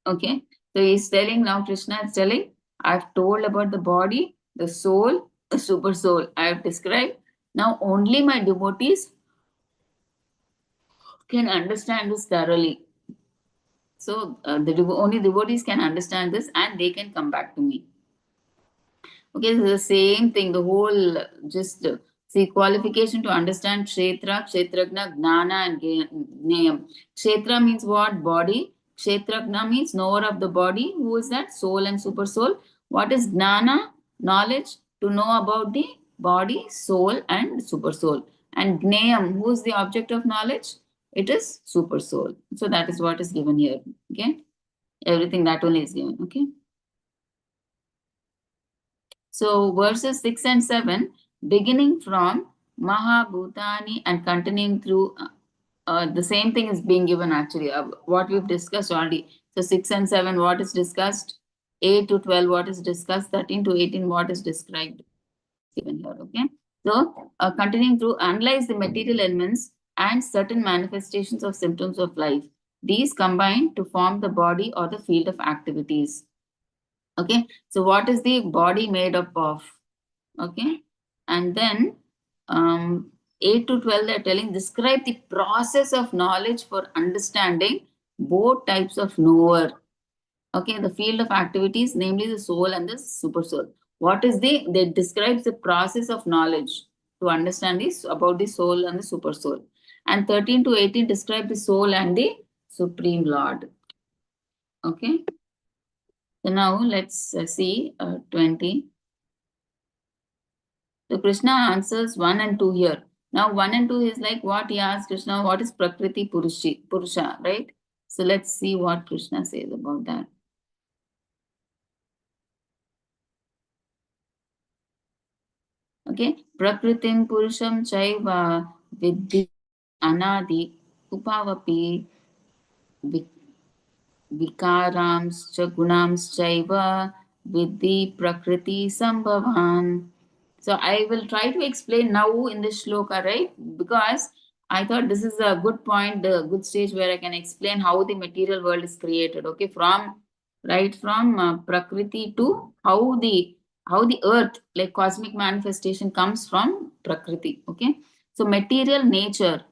Okay, so he's telling now, Krishna is telling, I've told about the body, the soul, the super soul. I have described. Now only my devotees can understand this thoroughly. So only devotees can understand this and they can come back to me. Okay, this is the same thing, the whole just see qualification to understand Kshetra, Kshetragna, Gnana and Gneyam. Kshetra means what? Body. Kshetragna means knower of the body. Who is that? Soul and super soul. What is Gnana? Knowledge. To know about the body, soul and super soul. And Gneyam, who is the object of knowledge? It is super soul. So that is what is given here. Okay. Everything that only is given. Okay. So verses 6 and 7, beginning from Mahabhutani and continuing through the same thing is being given actually, what we've discussed already. So 6 and 7, what is discussed? 8 to 12, what is discussed? 13 to 18, what is described? Given here, okay? So continuing through, analyze the material elements and certain manifestations of symptoms of life. These combine to form the body or the field of activities. Okay, so what is the body made up of? Okay, and then 8 to 12 they're telling, describe the process of knowledge for understanding both types of knower. Okay, the field of activities, namely the soul and the super soul. What is they describes the process of knowledge to understand this about the soul and the super soul. And 13 to 18 describe the soul and the Supreme Lord. Okay. So now let's see 20. So Krishna answers 1 and 2 here. Now 1 and 2 is like what he asks Krishna, what is Prakriti Purusha, right? So let's see what Krishna says about that. Okay, Prakritim Purusham Chaiva Vidhi Anadi Upavapi Vikarams Gunams Chaiva Vidhi Prakriti Sambhavan. So I will try to explain now in this shloka, right? Because I thought this is a good point, a good stage where I can explain how the material world is created. Okay, from Prakriti to how the earth, like cosmic manifestation, comes from Prakriti. Okay, so material nature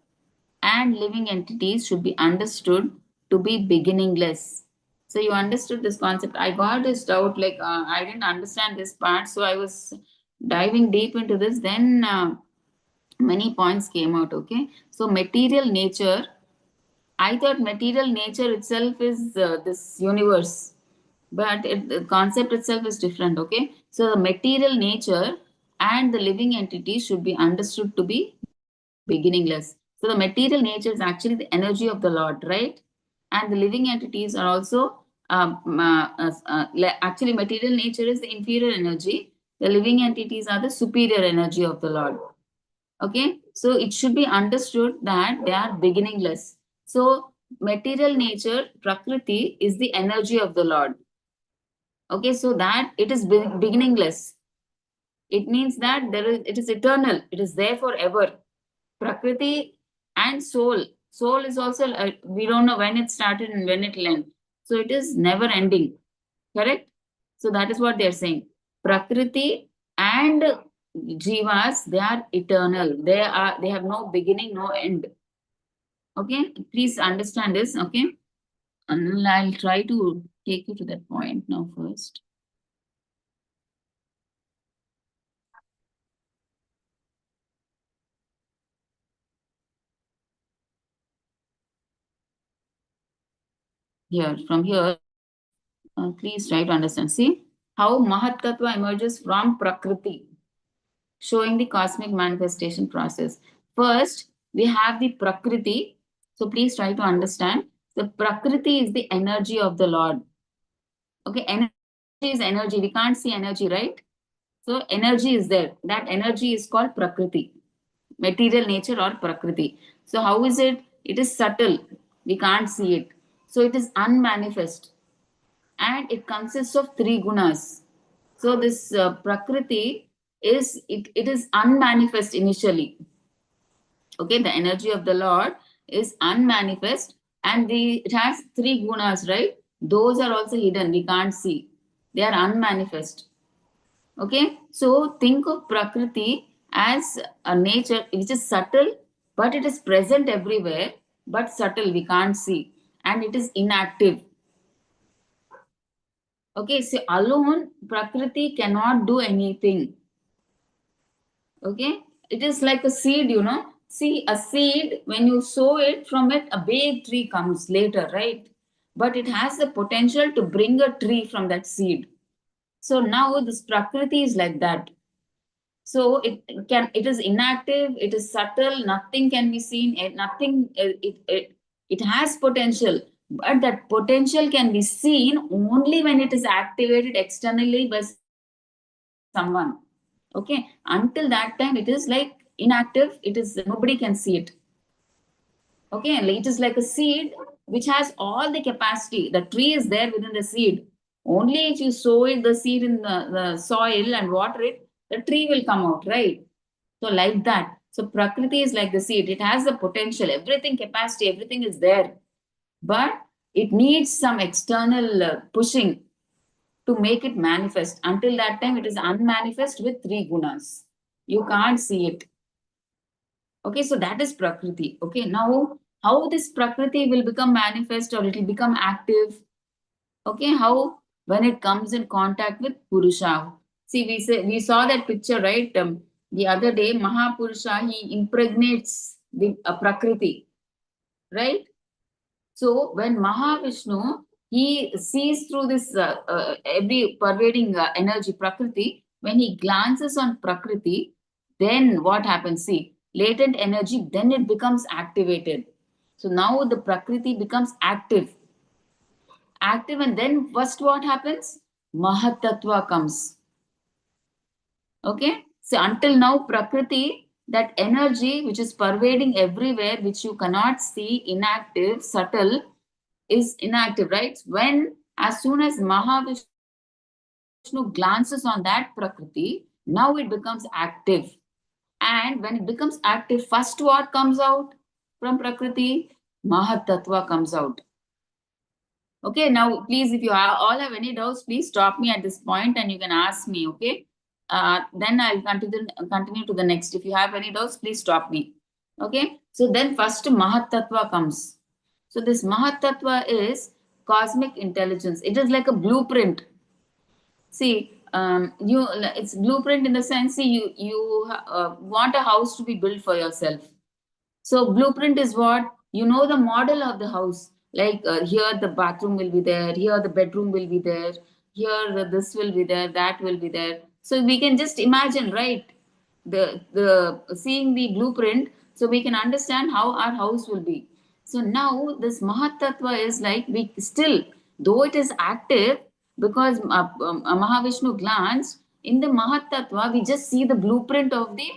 and living entities should be understood to be beginningless. So you understood this concept. I got this doubt, like I didn't understand this part, so I was diving deep into this. Then many points came out. Okay, so material nature. I thought material nature itself is this universe, but the concept itself is different. Okay, so the material nature and the living entity should be understood to be beginningless. So the material nature is actually the energy of the Lord, right? And the living entities are also actually material nature is the inferior energy. The living entities are the superior energy of the Lord. Okay, so it should be understood that they are beginningless. So material nature, Prakriti, is the energy of the Lord. Okay, so that it is beginningless. It means that it is eternal. It is there forever. Prakriti and soul. Soul is also, we don't know when it started and when it will end. So it is never ending. Correct? So that is what they are saying. Prakriti and Jivas, they are eternal. They have no beginning, no end. Okay? Please understand this. Okay? And I'll try to take you to that point now first. here, from here, please try to understand. See how Mahat Tattva emerges from Prakriti, showing the cosmic manifestation process. First, we have the Prakriti. So please try to understand. The Prakriti is the energy of the Lord. Okay, energy is energy. We can't see energy, right? So energy is there. That energy is called Prakriti, material nature or Prakriti. So how is it? It is subtle. We can't see it. So it is unmanifest, and it consists of three gunas. So this Prakriti it is unmanifest initially. Okay, the energy of the Lord is unmanifest, and it has three gunas, right? Those are also hidden. We can't see. They are unmanifest. Okay, so think of Prakriti as a nature which is subtle, but it is present everywhere, but subtle, we can't see, and it is inactive. Okay, so alone Prakriti cannot do anything. Okay, it is like a seed, you know. See, a seed, when you sow it, from it a big tree comes later, right? But it has the potential to bring a tree from that seed. So now this Prakriti is like that. So it is inactive, it is subtle, nothing can be seen, nothing it has potential, but that potential can be seen only when it is activated externally by someone. Okay, until that time it is like inactive, it is nobody can see it. Okay, and it is like a seed which has all the capacity. The tree is there within the seed. Only if you sow it, the seed in the soil and water it, the tree will come out, right? So, like that. So, Prakriti is like the seed. It has the potential, everything capacity, everything is there. But it needs some external pushing to make it manifest. Until that time, it is unmanifest with three gunas. You can't see it. Okay, so that is Prakriti. Okay, now how this Prakriti will become manifest or it will become active? Okay, how? When it comes in contact with Purusha. See, we saw that picture, right? The other day, Mahapurusha, he impregnates the Prakriti, right? So when Mahavishnu, he sees through this every pervading energy, Prakriti, when he glances on Prakriti, then what happens? See, latent energy, then it becomes activated. So now the Prakriti becomes active. Active, and then first what happens? Mahatattva comes. Okay? So until now, Prakriti, that energy which is pervading everywhere, which you cannot see, inactive, subtle, is inactive, right? When, as soon as Mahavishnu glances on that Prakriti, now it becomes active. And when it becomes active, first what comes out from Prakriti? Mahatattva comes out. Okay, now please, if you all have any doubts, please stop me at this point and you can ask me, okay? Then I'll continue to the next. If you have any doubts, please stop me. Okay, so then first Mahatattva comes. So this Mahatattva is cosmic intelligence. It is like a blueprint. See, it's blueprint in the sense, see, you want a house to be built for yourself. So blueprint is what? You know the model of the house. Like here the bathroom will be there, here the bedroom will be there, here this will be there, that will be there. So we can just imagine, right? The seeing the blueprint, so we can understand how our house will be. So now this Mahatattva is like, we still, though it is active, because Mahavishnu glanced in the Mahatattva, we just see the blueprint of the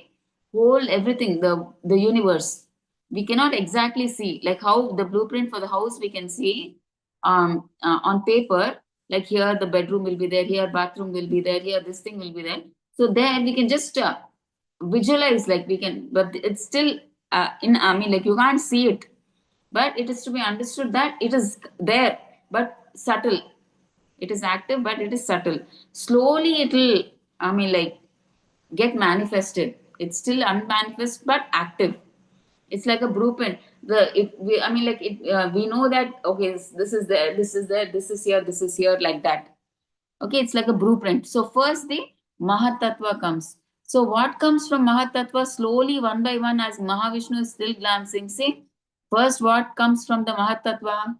whole everything, the universe. We cannot exactly see, like how the blueprint for the house we can see on paper, like here the bedroom will be there, here bathroom will be there, here this thing will be there. So there we can just visualize, like we can, but it's still I mean, like you can't see it, but it is to be understood that it is there, but subtle. It is active, but it is subtle. Slowly it will, I mean, like, get manifested. It's still unmanifest but active. It's like a blueprint. I mean, like it. We know that, okay, this is there, this is there, this is here, like that. Okay, it's like a blueprint. So first the Mahatattva comes. So what comes from Mahatattva? Slowly, one by one, as Mahavishnu is still glancing. See, first what comes from the Mahatattva?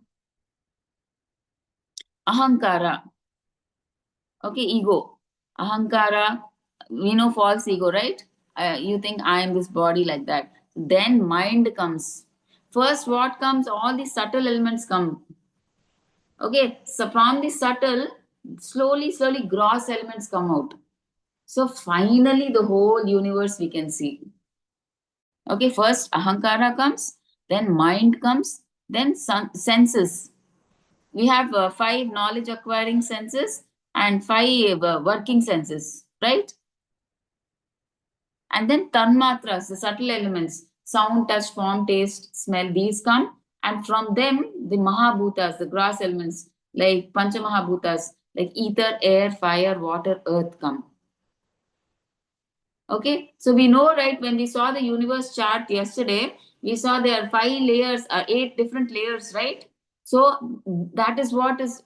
Ahankara. Okay, ego. Ahankara, we know false ego, right? You think I am this body, like that. Then mind comes. First, what comes? All the subtle elements come. Okay, so from the subtle, slowly, gross elements come out. So finally, the whole universe we can see. Okay, first Ahankara comes, then mind comes, then senses. We have 5 knowledge acquiring senses and 5 working senses, right? And then tanmatras, the subtle elements, sound, touch, form, taste, smell, these come. And from them, the mahabhutas, the gross elements, like panchamahabhutas, like ether, air, fire, water, earth come. Okay, so we know, right, when we saw the universe chart yesterday, we saw there are 5 layers, 8 different layers, right? So that is what is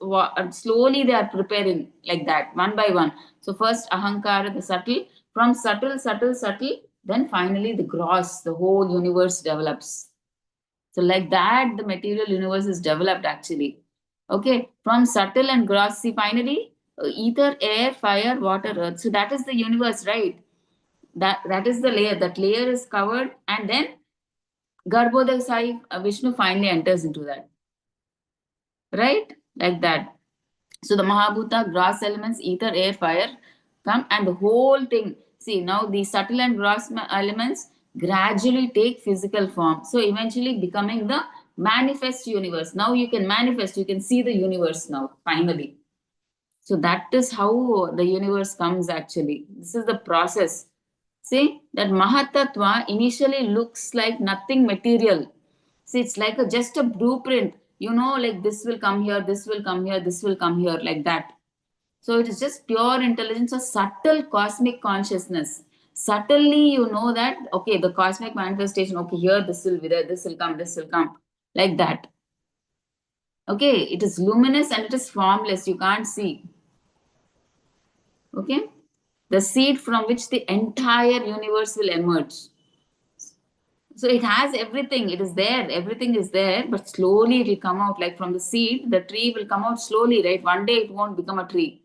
slowly they are preparing like that, one by one. So first Ahankara, the subtle, from subtle, then finally the gross, the whole universe develops. So like that, the material universe is developed actually. Okay, from subtle and gross, see finally, ether, air, fire, water, earth. So that is the universe, right? That is the layer. That layer is covered, and then Garbhodaya Sai Vishnu finally enters into that. Right? Like that. So the Mahabhuta, gross elements, ether, air, fire come, and the whole thing. See, now the subtle and gross elements gradually take physical form. So eventually becoming the manifest universe. Now you can manifest, you can see the universe now, finally. So that is how the universe comes actually. This is the process. See, that Mahatattva initially looks like nothing material. See, it's like just a blueprint. You know, like this will come here, this will come here, this will come here, like that. So it is just pure intelligence or subtle cosmic consciousness. Subtly, you know that, okay, the cosmic manifestation, okay, here this will be there, this will come, like that. Okay, it is luminous and it is formless, you can't see. Okay, the seed from which the entire universe will emerge. So it has everything, it is there, everything is there, but slowly it will come out. Like from the seed, the tree will come out slowly, right? One day it won't become a tree.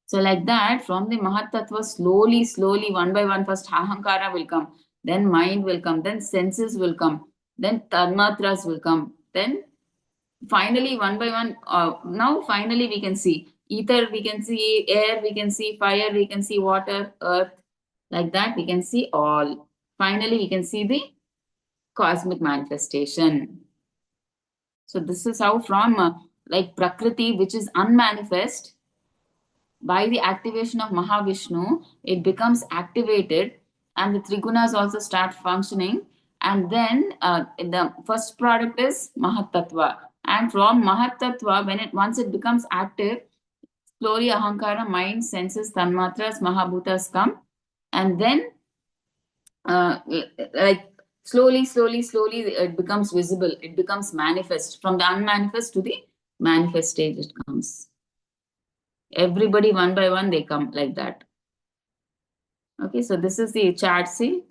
So like that, from the Mahatattva, slowly, one by one, first Ahankara will come, then mind will come, then senses will come, then Tanmatras will come, then finally, one by one, now finally we can see ether, we can see air, we can see fire, we can see water, earth, like that, we can see all. Finally, we can see the cosmic manifestation. So this is how from like Prakriti, which is unmanifest, by the activation of Mahavishnu, it becomes activated and the Trigunas also start functioning. And then the first product is Mahatattva. And from Mahatattva, once it becomes active, slowly Ahankara, mind, senses, Tanmatras, Mahabhutas come. And then like slowly, it becomes visible. It becomes manifest. From the unmanifest to the manifest stage, it comes. Everybody one by one, they come like that. Okay, so this is the chart. See,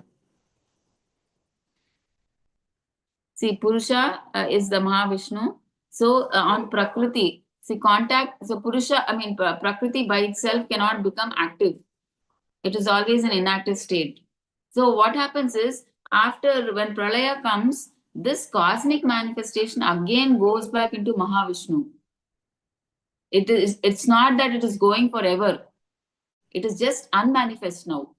Purusha is the Mahavishnu. So on Prakriti, see contact. So Purusha, I mean Prakriti by itself cannot become active. It is always an inactive state. So what happens is, after when Pralaya comes, this cosmic manifestation again goes back into Mahavishnu. It's not that it is going forever. It is just unmanifest now,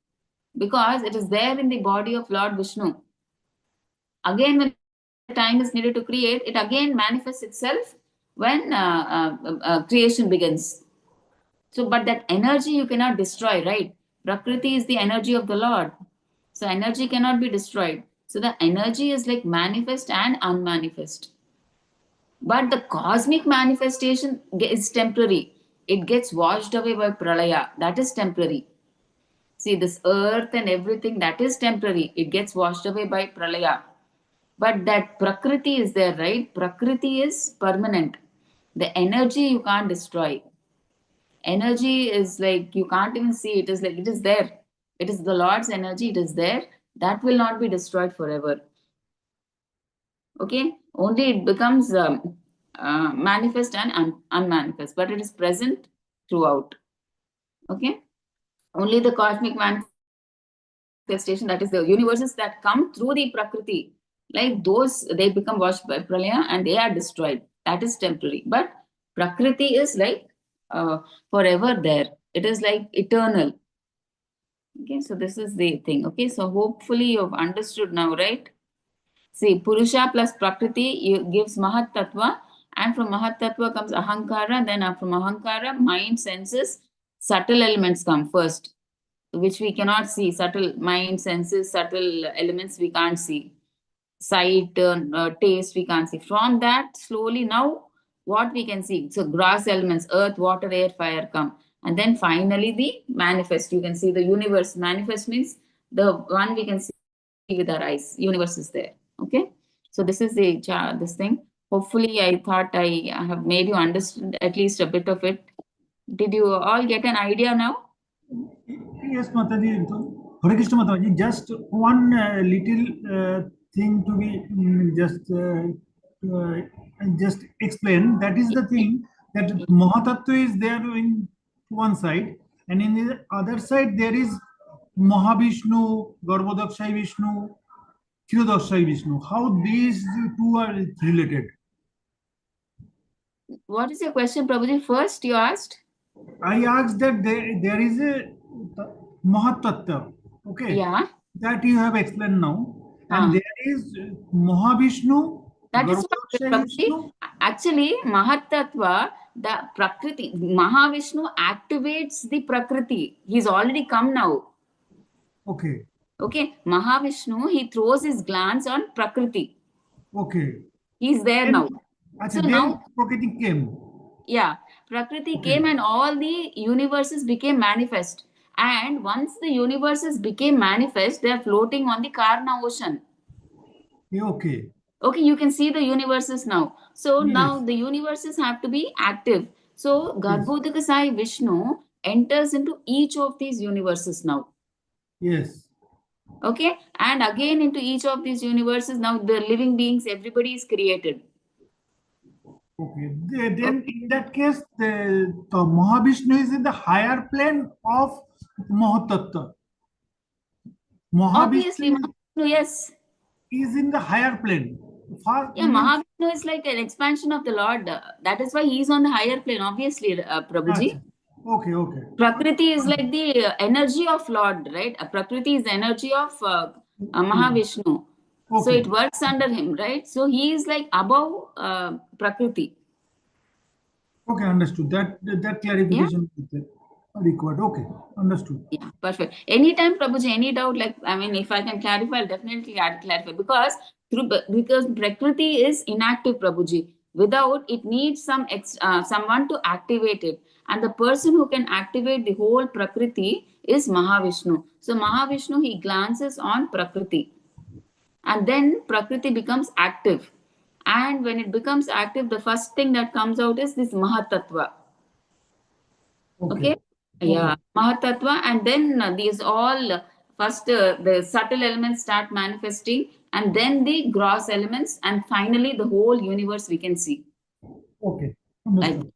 because it is there in the body of Lord Vishnu. Again, when the time is needed to create, it again manifests itself when creation begins. So, but that energy you cannot destroy, right? Prakriti is the energy of the Lord. So, energy cannot be destroyed. So, the energy is like manifest and unmanifest. But the cosmic manifestation is temporary. It gets washed away by Pralaya. That is temporary. See, this earth and everything, that is temporary. It gets washed away by Pralaya. But that Prakriti is there, right? Prakriti is permanent. The energy you can't destroy. Energy is like, you can't even see. It is like, it is there. It is the Lord's energy. It is there. That will not be destroyed forever. Okay? Only it becomes manifest and unmanifest, but it is present throughout. Okay, only the cosmic manifestation, that is the universes that come through the Prakriti, like those, they become washed by Pralaya and they are destroyed. That is temporary. But Prakriti is like forever there. It is like eternal. Okay, so this is the thing. Okay, so hopefully you've understood now, right? See, Purusha plus Prakriti gives Mahat Tattva, and from Mahat Tattva comes Ahankara, then from Ahankara, mind, senses, subtle elements come first, which we cannot see. Subtle mind, senses, subtle elements we can't see. Sight, taste, we can't see. From that, slowly now, what we can see? So gross elements, earth, water, air, fire come. And then finally the manifest. You can see the universe. Manifest means the one we can see with our eyes. Universe is there. Okay. So this is the this thing. Hopefully, I thought I have made you understand at least a bit of it. Did you all get an idea now? Yes, Mataji. Hare Krishna Mataji. Just one little thing to be just explain. That is the thing that Mahatattva is there in one side, and in the other side there is Mahavishnu, Garbhodakshai Vishnu, Kshirodakshai Vishnu. How these two are related? What is your question, Prabhuji? First, you asked. I asked that there is a Mahatattva, okay? Yeah. That you have explained now. And there is Mahavishnu, that is what, Prabhuji, actually, Mahatattva, the Prakriti, Mahavishnu activates the Prakriti. He's already come now. Okay. Okay, Mahavishnu, he throws his glance on Prakriti. Okay. He's there now. So now Prakriti came. Yeah, Prakriti came and all the universes became manifest. And once the universes became manifest, they are floating on the Karna ocean. Okay. Okay, you can see the universes now. So now the universes have to be active. So Garbhodakasai Vishnu enters into each of these universes now. Yes. Okay, and again into each of these universes, now the living beings, everybody is created. Okay. Then in that case, the Mahavishnu is in the higher plane of Mahatattva. Obviously, Mahavishnu, yes. Is in the higher plane. Yeah, Mahavishnu is like an expansion of the Lord. That is why he is on the higher plane, obviously, Prabhuji. Okay, okay. Prakriti is like the energy of Lord, right? Prakriti is the energy of Mahavishnu. Okay. So it works under him, right? So he is like above Prakriti. Okay, understood. That clarification is required. Okay, understood. Yeah, perfect. Anytime, Prabhuji, any doubt, like, I mean, if I can clarify, I'll definitely clarify. Because Prakriti is inactive, Prabhuji. Without, it needs someone to activate it. And the person who can activate the whole Prakriti is Mahavishnu. So Mahavishnu, he glances on Prakriti. And then Prakriti becomes active. And when it becomes active, the first thing that comes out is this Mahatattva. Okay? Yeah, Mahatattva, and then these all first the subtle elements start manifesting, and then the gross elements, and finally the whole universe we can see. Okay, understood.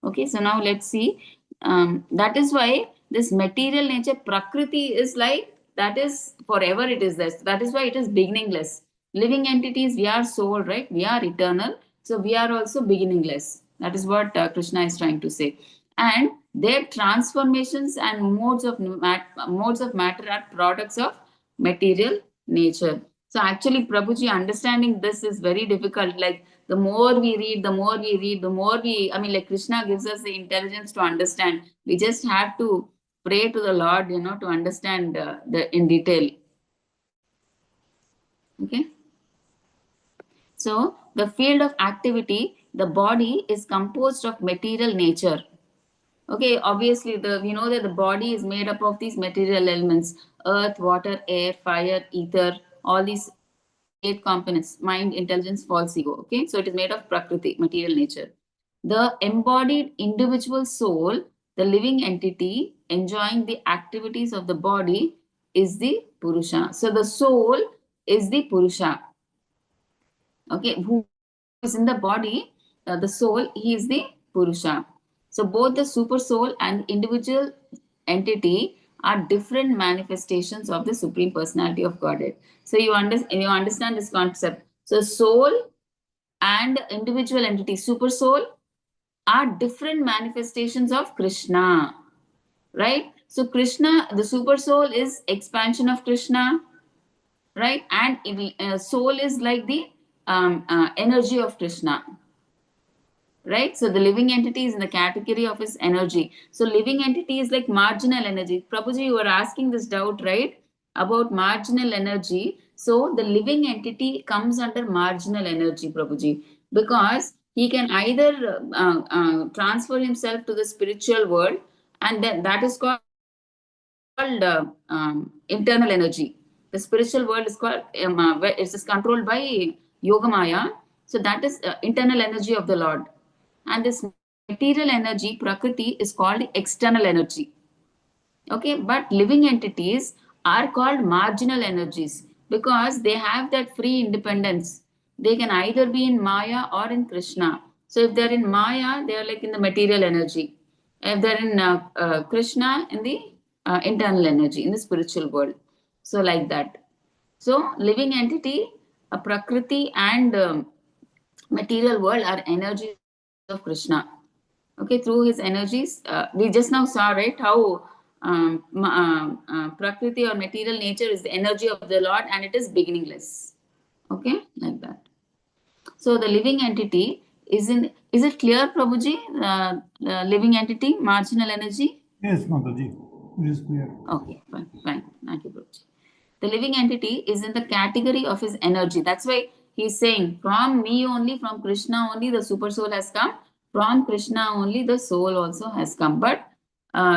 Okay, so now let's see. That is why this material nature, Prakriti, is like, that is forever, it is this. That is why it is beginningless. Living entities, we are soul, right? We are eternal. So we are also beginningless. That is what Krishna is trying to say. And their transformations and modes of matter are products of material nature. So actually, Prabhuji, understanding this is very difficult. Like, the more we read, the more we, I mean, like, Krishna gives us the intelligence to understand. We just have to pray to the Lord, to understand in detail. Okay. So the field of activity, the body is composed of material nature. Okay, obviously we know that the body is made up of these material elements: earth, water, air, fire, ether, all these 8 components: mind, intelligence, false ego. Okay, so it is made of Prakriti, material nature. The embodied individual soul, the living entity enjoying the activities of the body, is the Purusha. So the soul is the Purusha. Okay, who is in the body, the soul, he is the Purusha. So both the super soul and individual entity are different manifestations of the Supreme Personality of Godhead. So you understand this concept. So soul and individual entity, super soul, are different manifestations of Krishna, right? So Krishna, the super soul, is expansion of Krishna, right? And soul is like the energy of Krishna, right? So the living entity is in the category of his energy. So living entity is like marginal energy. Prabhuji, you were asking this doubt, right? About marginal energy. So the living entity comes under marginal energy, Prabhuji, because he can either transfer himself to the spiritual world, and then that is called internal energy. The spiritual world is called, it is controlled by Yogamaya. So that is internal energy of the Lord. And this material energy, Prakriti, is called external energy. Okay, but living entities are called marginal energies because they have that free independence. They can either be in Maya or in Krishna. So if they're in Maya, they are like in the material energy. If they're in Krishna, in the internal energy, in the spiritual world. So like that. So living entity, a Prakriti and material world are energies of Krishna. Okay, through his energies, we just now saw, right, how Prakriti or material nature is the energy of the Lord and it is beginningless. Okay, like that. So the living entity is it clear, Prabhuji? Living entity, marginal energy? Yes, Mataji, it is clear. Okay, fine, fine. Thank you, Prabhuji. The living entity is in the category of his energy. That's why he's saying, from me only, from Krishna only, the super soul has come. From Krishna only, the soul also has come. But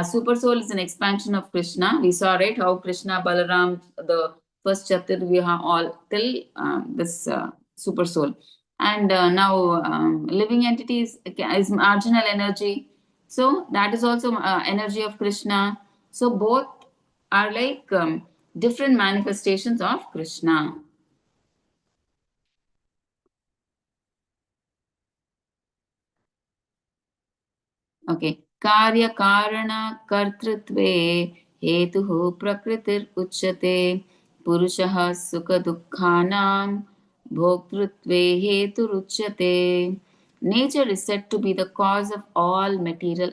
super soul is an expansion of Krishna. We saw, right, how Krishna, Balaram, the first Chaturviha, all till this super soul. And now living entity is marginal energy. So that is also energy of Krishna. So both are like different manifestations of Krishna. Okay. Karya Karana Kartrutve Hetuhu Prakritir Uchyate Purushaha Sukha Dukkhanam Bhoktrutve Heturuchyate. Nature is said to be the cause of all material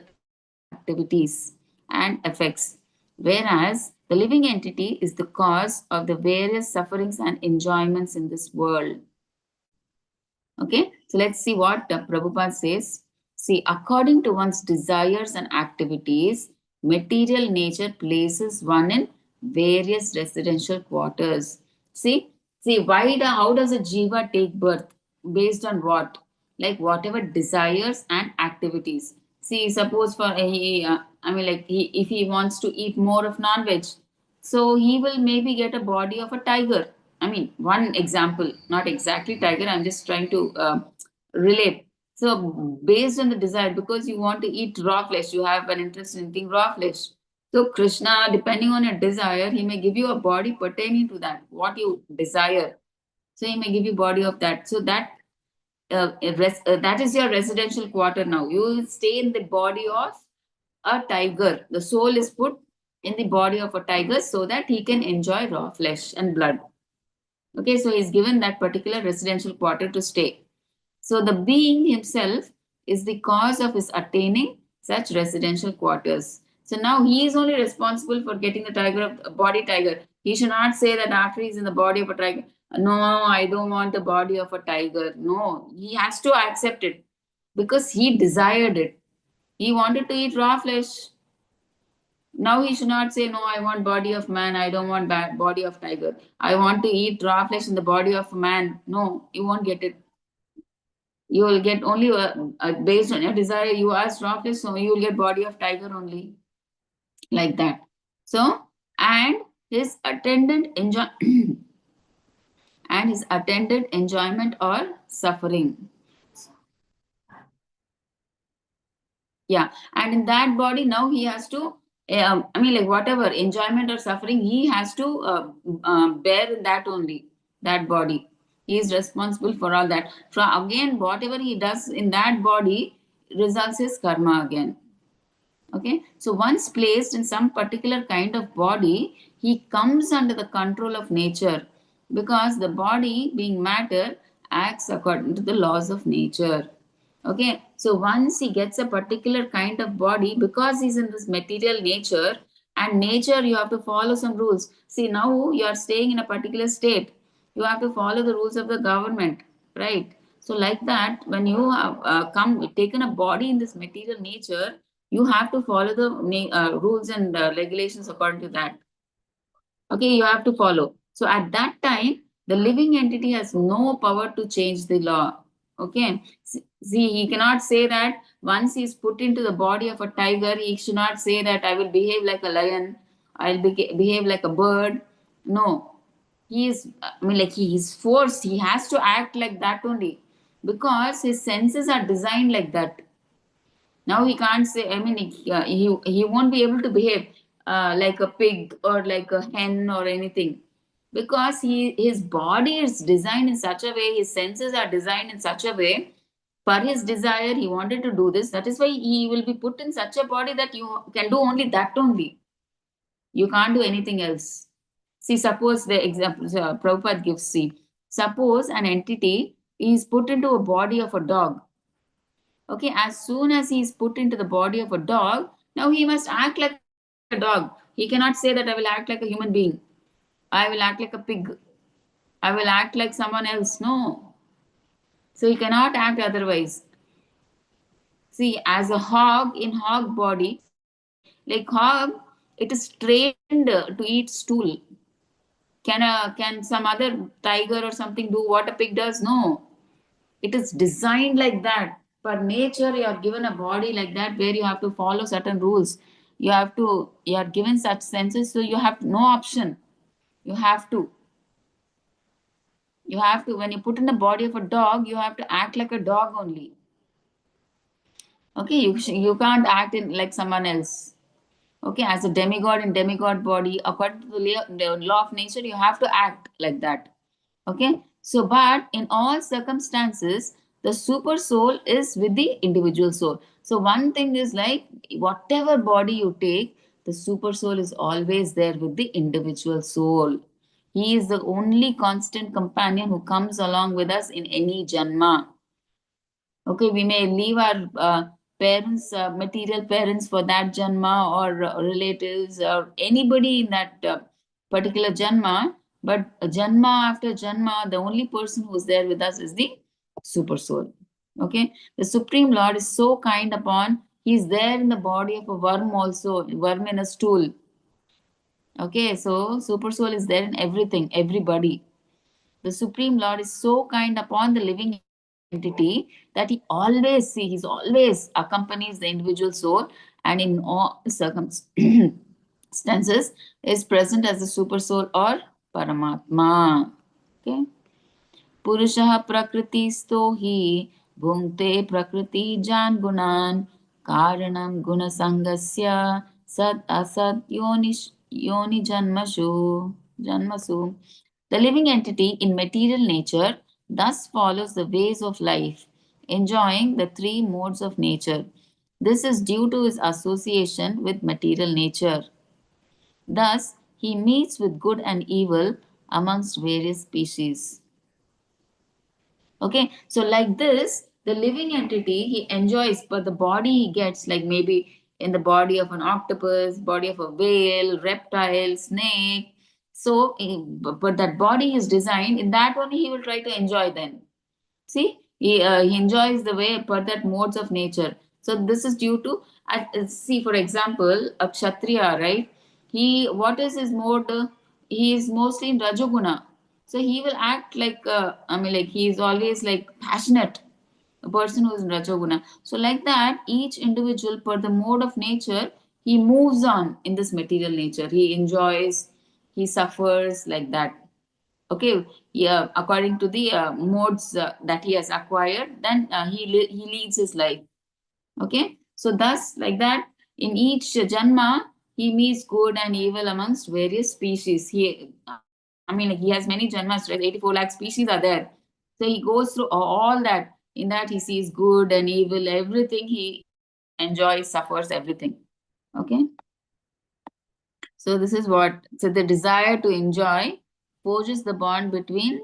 activities and effects, whereas the living entity is the cause of the various sufferings and enjoyments in this world. Okay, so let's see what Prabhupada says. See, according to one's desires and activities, material nature places one in various residential quarters. See, how does a jiva take birth? Based on what? Like whatever desires and activities. See, suppose for if he wants to eat more of non-veg, so he will maybe get a body of a tiger. I mean, one example, not exactly tiger. I'm just trying to relate. So, based on the desire, because you want to eat raw flesh, you have an interest in eating raw flesh. So, Krishna, depending on your desire, he may give you a body pertaining to that, what you desire. So, he may give you body of that. So, that is your residential quarter now. You will stay in the body of a tiger. The soul is put in the body of a tiger so that he can enjoy raw flesh and blood. Okay, so he's given that particular residential quarter to stay. So the being himself is the cause of his attaining such residential quarters. So now he is only responsible for getting the tiger of the body tiger. He should not say that after he's in the body of a tiger, no, I don't want the body of a tiger. No, he has to accept it because he desired it. He wanted to eat raw flesh. Now he should not say, no, I want body of man, I don't want body of tiger. I want to eat raw flesh in the body of man. No, you won't get it. You will get only based on your desire. You ask raw flesh, so you will get body of tiger only, like that. So, and his attendant enjoy and his attendant enjoyment or suffering. Yeah, and in that body now he has to, like whatever enjoyment or suffering he has to bear that only. that body. He is responsible for all that. So again, whatever he does in that body results his karma again. Okay, so once placed in some particular kind of body, he comes under the control of nature, because the body, being matter, acts according to the laws of nature. Okay, so once he gets a particular kind of body, because he's in this material nature, and nature, you have to follow some rules. See, now you are staying in a particular state, you have to follow the rules of the government, right? So like that, when you have taken a body in this material nature, you have to follow the rules and regulations according to that. Okay, you have to follow. So at that time, the living entity has no power to change the law. Okay, see, he cannot say that once he's put into the body of a tiger, he should not say that I will behave like a lion, I'll behave like a bird. No, he is, I mean, like, he is forced, he has to act like that only, because his senses are designed like that. Now he can't say, I mean, he won't be able to behave like a pig or like a hen or anything, because his body is designed in such a way, his senses are designed in such a way. For his desire, he wanted to do this. That is why he will be put in such a body that you can do only that only. You can't do anything else. See, suppose the example Prabhupada gives, see, suppose an entity is put into a body of a dog. Okay, as soon as he is put into the body of a dog, now he must act like a dog. He cannot say that I will act like a human being. I will act like a pig. I will act like someone else. No. So he cannot act otherwise. See, as a hog in hog body, like hog, it is trained to eat stool. Can some other tiger or something do what a pig does? No. It is designed like that. Per nature, you are given a body like that where you have to follow certain rules. You are given such senses, so you have no option. You have to. When you put in the body of a dog, you have to act like a dog only. Okay, you can't act in like someone else. Okay, as a demigod in demigod body, according to the law of nature, you have to act like that. Okay, so but in all circumstances, the super soul is with the individual soul. So one thing is like, whatever body you take, the super soul is always there with the individual soul. He is the only constant companion who comes along with us in any janma. Okay, we may leave our parents, material parents for that janma, or relatives, or anybody in that particular janma, but janma after janma, the only person who is there with us is the super soul. Okay, the Supreme Lord is so kind upon, he is there in the body of a worm also, worm in a stool. Okay, so super soul is there in everything, everybody. The Supreme Lord is so kind upon the living entity that he always, see, he's always accompanies the individual soul, and in all circumstances is present as the super soul or Paramatma. Okay. Purushah prakritisto hi bhungte prakriti jan gunan karanam gunasangasya sad asad yoni janmasu. The living entity in material nature thus follows the ways of life, enjoying the three modes of nature. This is due to his association with material nature. Thus, he meets with good and evil amongst various species. Okay, so like this, the living entity he enjoys, but the body he gets, like maybe in the body of an octopus, body of a whale, reptile, snake. So, but that body is designed in that only he will try to enjoy then. See, he enjoys the way per that modes of nature. So this is due to, see, for example, a kshatriya, right? What is his mode? He is mostly in Rajoguna. So he will act like, I mean, like he is always like passionate, a person who is in Rajoguna. So like that, each individual per the mode of nature, he moves on in this material nature. He enjoys, he suffers like that. Okay, yeah, according to the modes that he has acquired, then he leads his life. Okay, so thus like that, in each janma he meets good and evil amongst various species. He I mean, like, he has many janmas, right? 84 lakh species are there. So he goes through all that. In that, he sees good and evil, everything he enjoys, suffers, everything. Okay. So this is what, so the desire to enjoy forges the bond between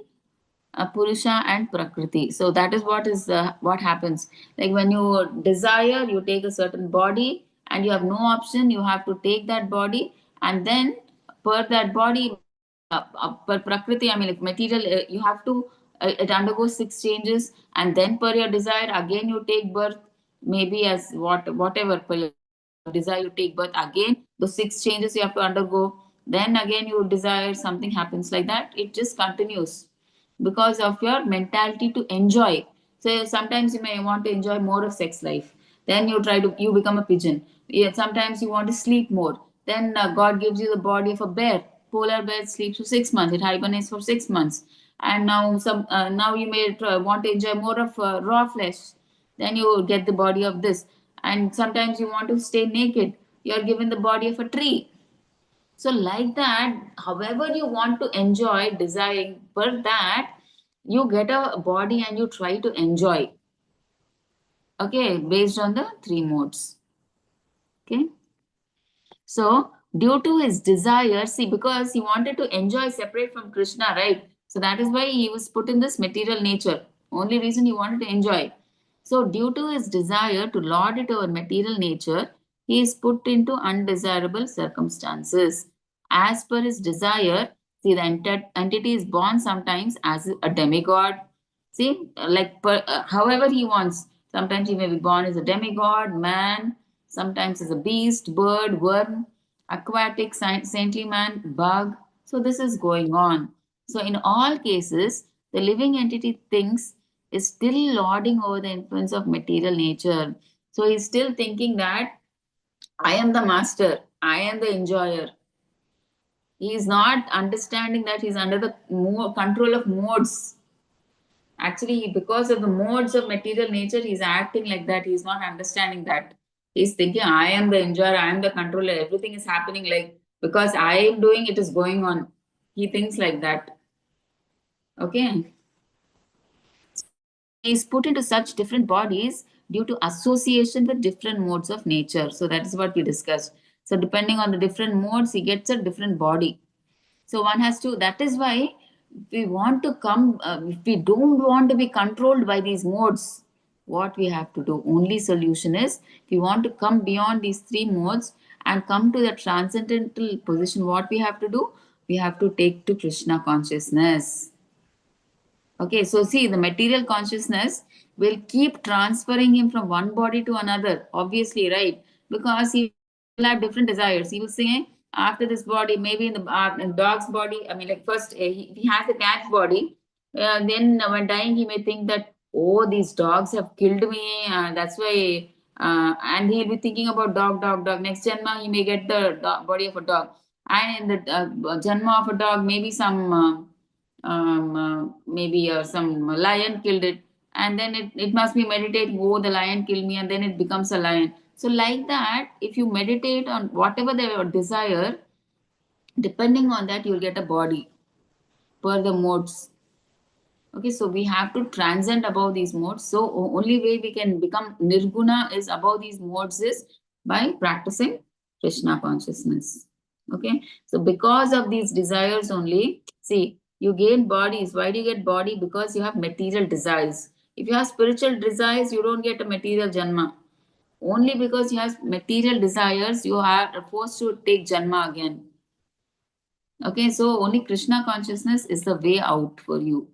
Purusha and Prakriti. So that is what happens. Like when you desire, you take a certain body and you have no option, you have to take that body, and then per that body, per Prakriti, I mean like material, you have to, it undergoes 6 changes, and then per your desire, again you take birth, maybe as whatever per your desire you take birth, again those 6 changes you have to undergo, then again you desire, something happens, like that it just continues because of your mentality to enjoy. So sometimes you may want to enjoy more of sex life, then you become a pigeon. Yeah, sometimes you want to sleep more, then God gives you the body of a bear. Polar bear sleeps for 6 months, it hibernates for 6 months, and now you may want to enjoy more of raw flesh, then you get the body of this. And sometimes you want to stay naked, you are given the body of a tree. So, like that, however you want to enjoy, desiring for that, you get a body and you try to enjoy. Okay, based on the 3 modes. Okay. So, due to his desire, see, because he wanted to enjoy separate from Krishna, right? So, that is why he was put in this material nature. Only reason he wanted to enjoy. So, due to his desire to lord it over material nature, he is put into undesirable circumstances. As per his desire, see, the entity is born sometimes as a demigod. See, like however he wants. Sometimes he may be born as a demigod, man, sometimes as a beast, bird, worm, aquatic, saintly man, bug. So this is going on. So in all cases, the living entity thinks is still lording over the influence of material nature. So he's still thinking that I am the master, I am the enjoyer. He is not understanding that he's under the control of modes. Actually, because of the modes of material nature, he's acting like that. He's not understanding that. He's thinking, I am the enjoyer, I am the controller, everything is happening like because I am doing it is going on. He thinks like that. Okay. He's put into such different bodies due to association with different modes of nature. So that is what we discussed. So depending on the different modes, he gets a different body. So one has to, that is why we want to come, if we don't want to be controlled by these modes, what we have to do, only solution is, if we want to come beyond these 3 modes and come to the transcendental position, what we have to do, we have to take to Krishna consciousness. Okay, so see, the material consciousness will keep transferring him from one body to another, obviously, right? Because he will have different desires. He will say, after this body, maybe in the dog's body, I mean, like first, he has a cat's body. Then when dying, he may think that, oh, these dogs have killed me. That's why, and he'll be thinking about dog, dog, dog. Next Janma, he may get the body of a dog. And in the Janma of a dog, maybe maybe some lion killed it, and then it must be meditating, oh, the lion killed me, and then it becomes a lion. So like that, if you meditate on whatever the desire, depending on that, you'll get a body per the modes. Okay, so we have to transcend above these modes. So only way we can become nirguna is above these modes is by practicing Krishna consciousness. Okay, so because of these desires only, see, you gain bodies. Why do you get body? Because you have material desires. If you have spiritual desires, you don't get a material janma. Only because you have material desires, you are forced to take janma again. Okay, so only Krishna consciousness is the way out for you.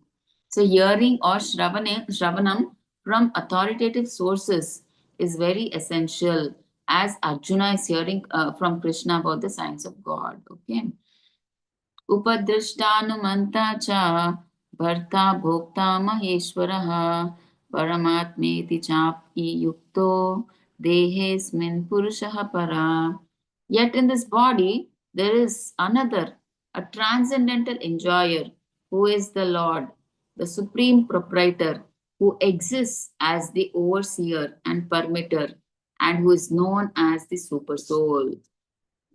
So hearing or shravanam from authoritative sources is very essential, as Arjuna is hearing from Krishna about the signs of God. Okay. उपदृष्टानुमन्ता च भर्ता भोक्ता महेश्वरः परमात्मेति चापि युक्तो देहेऽस्मिन् पुरुषः para. Yet in this body there is another, a transcendental enjoyer, who is the Lord, the supreme proprietor, who exists as the overseer and permitter, and who is known as the super soul.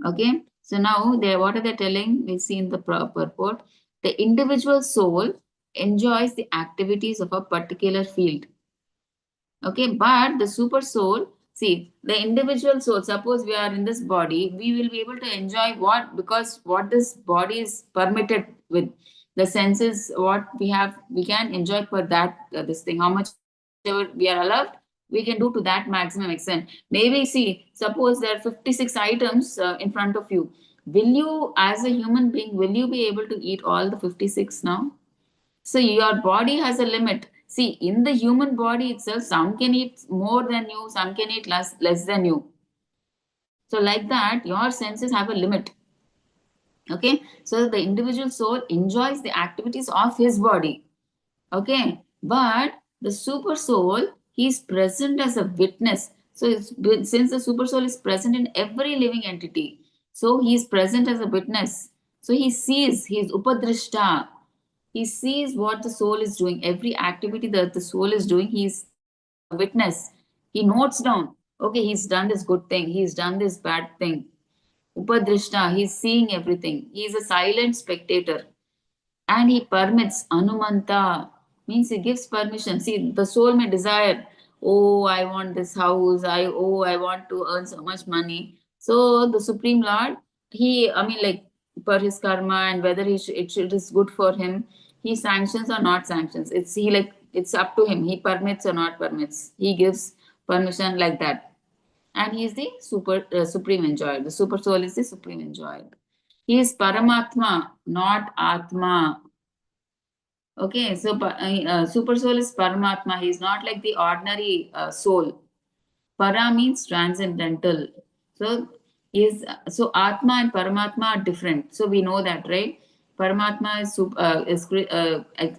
Okay, so now what are they telling? We see in the purport, The individual soul enjoys the activities of a particular field. Okay, but the super soul, see, the individual soul, suppose we are in this body, we will be able to enjoy what, because what this body is permitted with, the senses, what we have, we can enjoy for that, this thing, how much ever we are allowed, we can do to that maximum extent. Maybe see, suppose there are 56 items in front of you. Will you, as a human being, will you be able to eat all the 56 now? So your body has a limit. See, in the human body itself, some can eat more than you, some can eat less than you. So like that, your senses have a limit. Okay. So the individual soul enjoys the activities of his body. Okay. But the super soul, he is present as a witness. So since the super soul is present in every living entity, so he is present as a witness. So he sees, he is upadrishta. He sees what the soul is doing, every activity that the soul is doing, he's a witness. He notes down, okay, he's done this good thing, he's done this bad thing. Upadrishta, he's seeing everything. He's a silent spectator. And he permits, Anumanta, means he gives permission. See, the soul may desire, oh, I want this house, I want to earn so much money. So the Supreme Lord, he, I mean, like, per his karma and whether it is good for him, he sanctions or not sanctions. It's he like it's up to him. He permits or not permits. He gives permission like that. And he is the supreme enjoyer. The super soul is the supreme enjoyer. He is Paramatma, not Atma. Okay, so super soul is Paramatma. He is not like the ordinary soul. Para means transcendental. So so Atma and Paramatma are different. So we know that, right? Paramatma is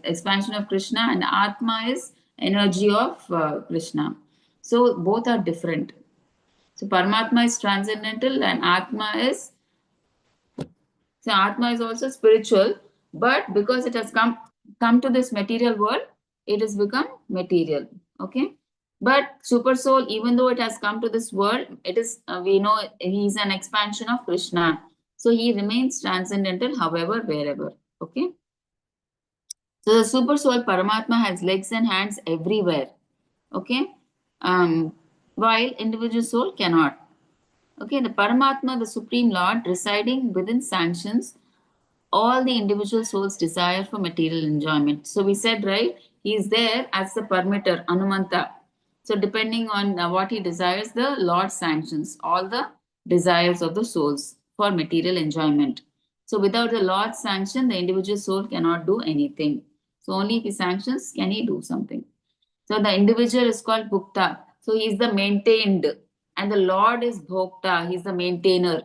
expansion of Krishna, and Atma is energy of Krishna. So both are different. So Paramatma is transcendental, and Atma is, so Atma is also spiritual, but because it has come to this material world, it has become material. Okay. But super soul, even though it has come to this world, it is we know he is an expansion of Krishna. So he remains transcendental, however, wherever. Okay. So the super soul Paramatma has legs and hands everywhere. Okay. While individual soul cannot. Okay, the Paramatma, the Supreme Lord, residing within sanctions all the individual soul's desire for material enjoyment. So we said, right, he is there as the permitter, Anumanta. So depending on what he desires, the Lord sanctions all the desires of the souls for material enjoyment. So without the Lord's sanction, the individual soul cannot do anything. So only if he sanctions can he do something. So the individual is called Bhukta. So he is the maintained, and the Lord is Bhokta. He is the maintainer.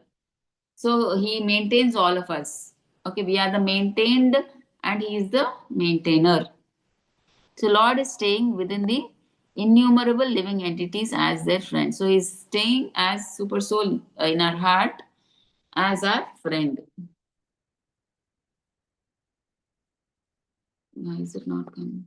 So he maintains all of us. Okay, we are the maintained and he is the maintainer. So Lord is staying within the innumerable living entities as their friend. So he's staying as super soul in our heart as our friend. Why is it not coming?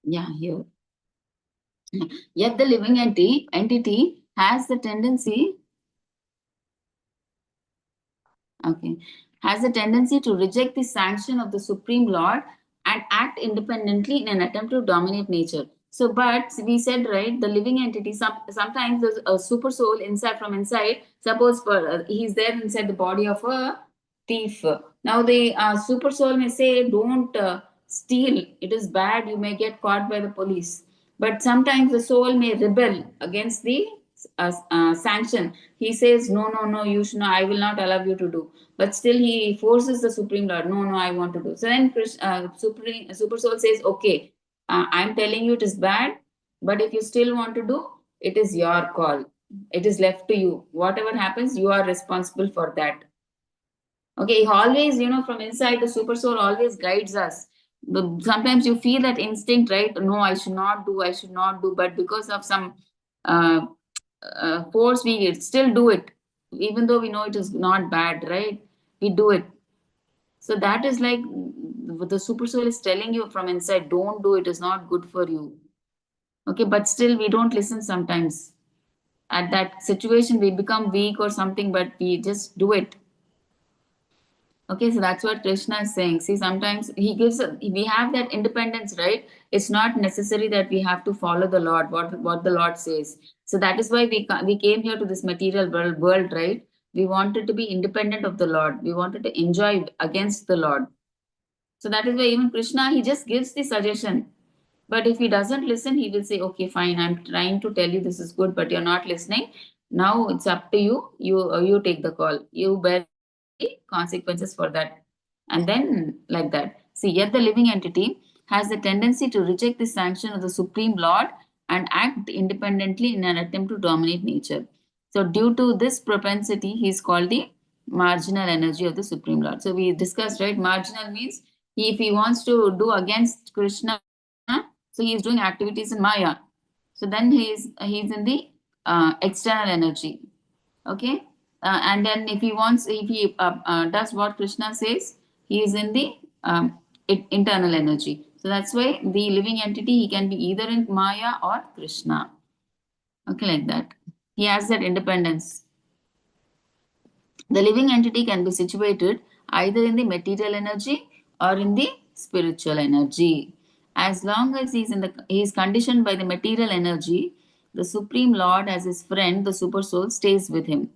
Yeah, here. Yet the living entity has the tendency, okay, has a tendency to reject the sanction of the Supreme Lord and act independently in an attempt to dominate nature. So, but we said, right, the living entity, sometimes there's a super soul inside from inside. Suppose he's there inside the body of a thief. Now the super soul may say, don't steal, it is bad, you may get caught by the police. But sometimes the soul may rebel against the sanction. He says, no, no, no, you should not, I will not allow you to do. But still he forces the Supreme Lord, no, no, I want to do. So then super soul says, okay, I'm telling you it is bad, but if you still want to do, it is your call. It is left to you. Whatever happens, you are responsible for that. Okay, always, from inside, the super soul always guides us. Sometimes you feel that instinct, right? No, I should not do, I should not do. But because of some uh, force, we still do it. Even though we know it is not bad, right? We do it. So that is like the super soul is telling you from inside, don't do it, is not good for you. Okay, but still we don't listen sometimes. At that situation, we become weak or something, but we just do it. Okay, so that's what Krishna is saying. See, sometimes we have that independence, right? It's not necessary that we have to follow the Lord, what the Lord says. So that is why we came here to this material world, right? We wanted to be independent of the Lord. We wanted to enjoy against the Lord. So that is why even Krishna, he just gives the suggestion. But if he doesn't listen, he will say, okay, fine, I'm trying to tell you this is good, but you're not listening. Now it's up to you. You take the call. You bear the consequences for that. And then like that. See, yet the living entity has the tendency to reject the sanction of the Supreme Lord and act independently in an attempt to dominate nature. So due to this propensity, he is called the marginal energy of the Supreme Lord. So we discussed, right? Marginal means if he wants to do against Krishna, so he is doing activities in Maya. So then he's in the external energy. Okay, and then if he does what Krishna says, he is in the internal energy. So that's why the living entity, he can be either in Maya or Krishna. Okay, like that. He has that independence. The living entity can be situated either in the material energy or in the spiritual energy. As long as he is conditioned by the material energy, the Supreme Lord as his friend, the super soul, stays with him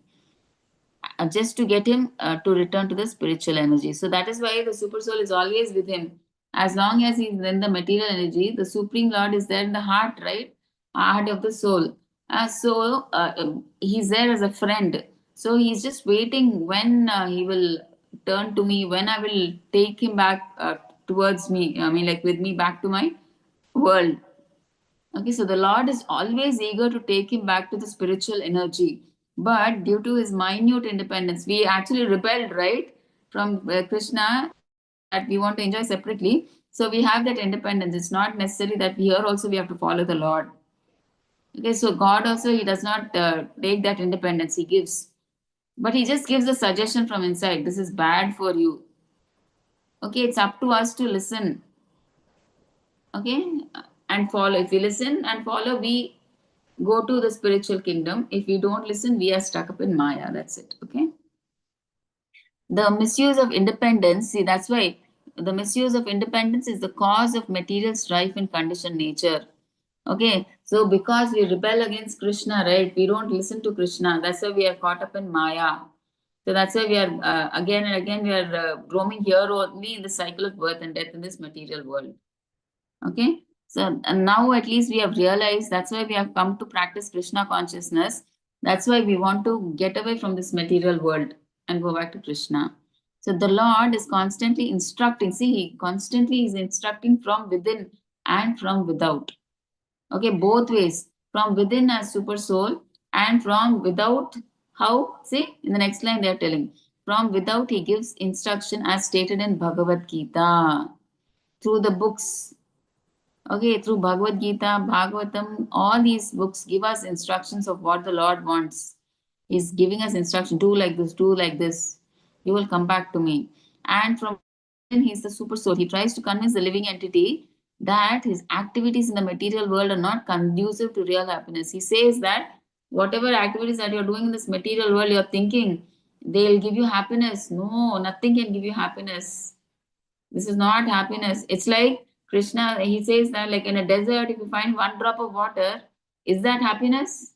just to get him to return to the spiritual energy. So that is why the super soul is always with him. As long as he's in the material energy, the Supreme Lord is there in the heart, right? Heart of the soul. He's there as a friend. So he's just waiting when he will turn to me, when I will take him back towards me. I mean, like with me back to my world. Okay, so the Lord is always eager to take him back to the spiritual energy. But due to his minute independence, we actually rebelled, right, from Krishna, that we want to enjoy separately. So we have that independence. It's not necessary that here also we have to follow the Lord. Okay, so God also, he does not take that independence, he gives. But he just gives a suggestion from inside. This is bad for you. Okay, it's up to us to listen. Okay, and follow. If we listen and follow, we go to the spiritual kingdom. If we don't listen, we are stuck up in Maya. That's it. Okay. The misuse of independence, see, that's why the misuse of independence is the cause of material strife and conditioned nature. Okay, so because we rebel against Krishna, right? We don't listen to Krishna. That's why we are caught up in Maya. So that's why we are again and again we are roaming here only in the cycle of birth and death in this material world. Okay, so and now at least we have realized, that's why we have come to practice Krishna consciousness. That's why we want to get away from this material world and go back to Krishna. So the Lord is constantly instructing. See, he constantly is instructing from within and from without. Okay, both ways, from within as super soul and from without. How? See, in the next line they are telling, from without he gives instruction as stated in Bhagavad Gita through the books. Okay, through Bhagavad Gita, Bhagavatam, all these books give us instructions of what the Lord wants. He's giving us instruction, do like this, do like this. You will come back to me. And from within, he's the super soul. He tries to convince the living entity that his activities in the material world are not conducive to real happiness. He says that whatever activities that you're doing in this material world, you're thinking they'll give you happiness. No, nothing can give you happiness. This is not happiness. It's like Krishna, he says that like in a desert, if you find one drop of water, is that happiness?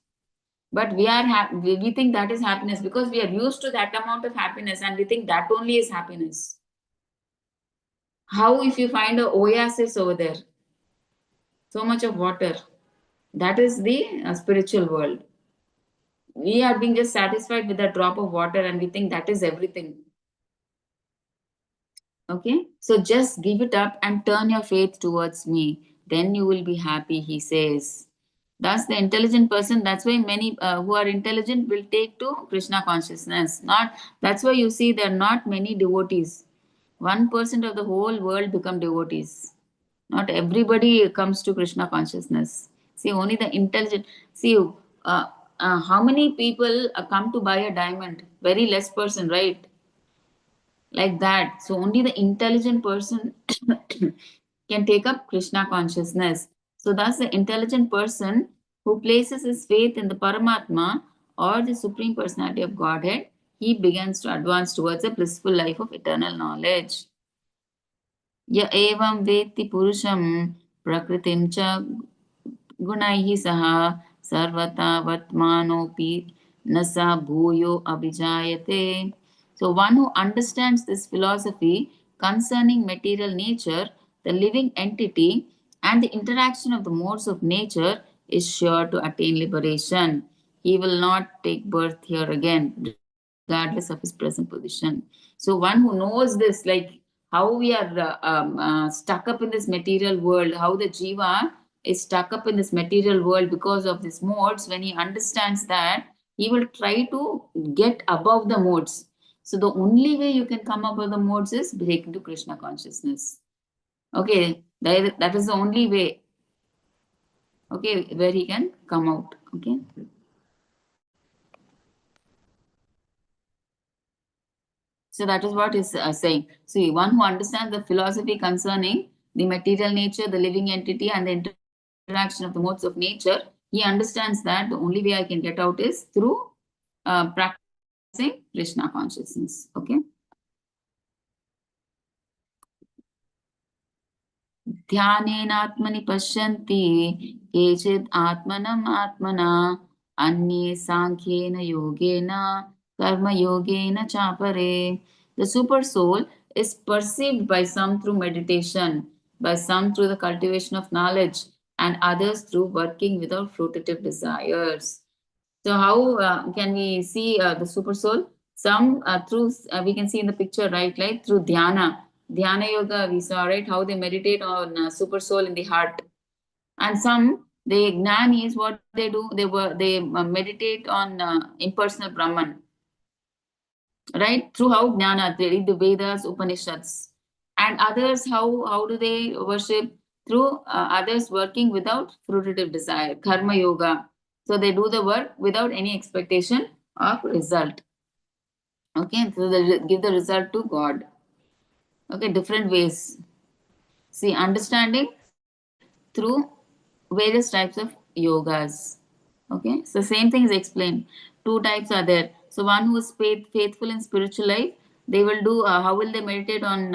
But we think that is happiness because we are used to that amount of happiness and we think that only is happiness. How if you find a oasis over there, so much of water, that is the spiritual world. We are being just satisfied with a drop of water and we think that is everything. Okay, so just give it up and turn your faith towards me. Then you will be happy, he says. Thus, the intelligent person, that's why many who are intelligent will take to Krishna consciousness. Not That's why you see there are not many devotees. 1% of the whole world become devotees. Not everybody comes to Krishna consciousness. See, only the intelligent. See, how many people come to buy a diamond? Very less person, right? Like that. So only the intelligent person can take up Krishna consciousness. So thus the intelligent person who places his faith in the Paramatma or the Supreme Personality of Godhead, he begins to advance towards a blissful life of eternal knowledge. Ya evam veti purusham prakritim cha gunaihi saha sarvata vatmanopi nasa bhuyo abhijayate. So one who understands this philosophy concerning material nature, the living entity, and the interaction of the modes of nature is sure to attain liberation. He will not take birth here again, regardless of his present position. So one who knows this, like how we are stuck up in this material world, how the jiva is stuck up in this material world because of these modes, when he understands that, he will try to get above the modes. So the only way you can come above the modes is break into Krishna consciousness. Okay, that is the only way. Okay, where he can come out. Okay. So that is what is saying. See, one who understands the philosophy concerning the material nature, the living entity, and the interaction of the modes of nature, he understands that the only way I can get out is through practicing Krishna consciousness. Okay. ध्यानेनात्मनि पश्यन्ति केचित् आत्मनम् आत्मना अन्ये सांख्येन योगेन कर्मयोगेन चापरे. The super soul is perceived by some through meditation, by some through the cultivation of knowledge, and others through working without fruitive desires. So how can we see the super soul? Some through we can see in the picture, right? Like through dhyana yoga. We saw, right, how they meditate on super soul in the heart, and some the jnanis, what they do, they meditate on impersonal Brahman, right? Through how jnana, they read the Vedas, Upanishads, and others how do they worship? Through others working without fruitive desire, karma yoga. So they do the work without any expectation of result. Okay, so they give the result to God. Okay, different ways. See, understanding through various types of yogas. Okay, so same thing is explained. Two types are there. So one who is faithful in spiritual life, they will do. How will they meditate on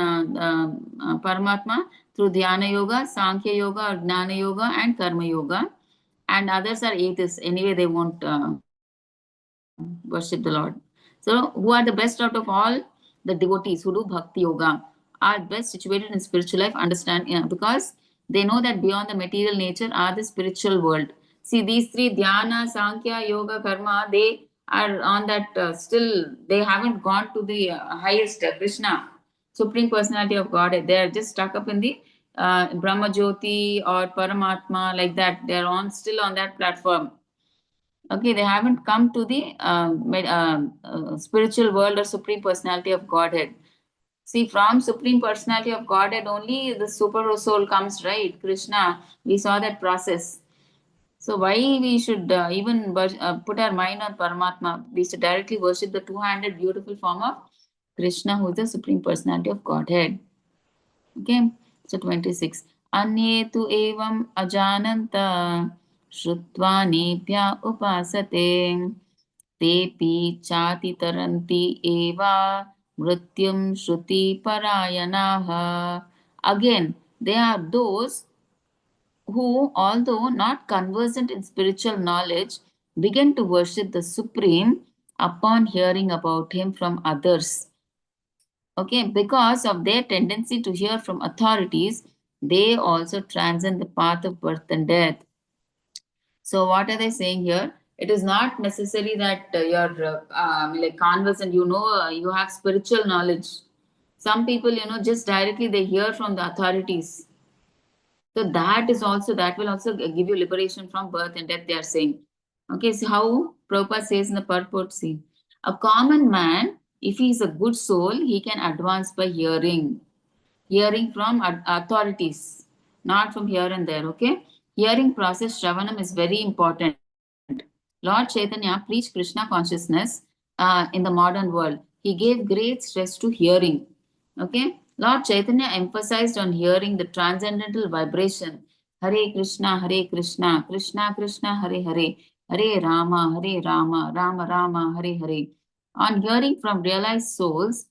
Paramatma? Through Dhyana Yoga, Sankhya Yoga, or Gnana Yoga, and Karma Yoga. And others are atheists. Anyway, they won't worship the Lord. So who are the best out of all? The devotees who do Bhakti Yoga are best situated in spiritual life. Understand, because they know that beyond the material nature are the spiritual world. See, these three, Dhyana, Sankhya, Yoga, Karma, they are on that still, they haven't gone to the highest Krishna, Supreme Personality of Godhead. They are just stuck up in the Brahma Jyoti or Paramatma, like that. They are on still on that platform. Okay, they haven't come to the spiritual world or Supreme Personality of Godhead. See, from Supreme Personality of Godhead only the super soul comes, right? Krishna, we saw that process. So why we should even put our mind on Paramatma? We should directly worship the two-handed beautiful form of Krishna, who is the Supreme Personality of Godhead. Okay, so 26. Anye tu evam ajananta shrutva nepya upasate tepi chati taranti eva mrityum shruti parayanaha. Again, they are those who, although not conversant in spiritual knowledge, begin to worship the Supreme upon hearing about him from others. Okay, because of their tendency to hear from authorities, they also transcend the path of birth and death. So, what are they saying here? It is not necessary that you're like conversant, you have spiritual knowledge. Some people, just directly they hear from the authorities. So that will also give you liberation from birth and death, they are saying. Okay, so how Prabhupada says in the purport, see, a common man, if he is a good soul, he can advance by hearing from authorities, not from here and there, okay? Hearing process, Shravanam, is very important. Lord Chaitanya preached Krishna consciousness in the modern world. He gave great stress to hearing. Okay, Lord Chaitanya emphasized on hearing the transcendental vibration. Hare Krishna, Krishna Krishna, Hare Hare, Hare Rama, Rama Rama, Hare Hare. On hearing from realized souls,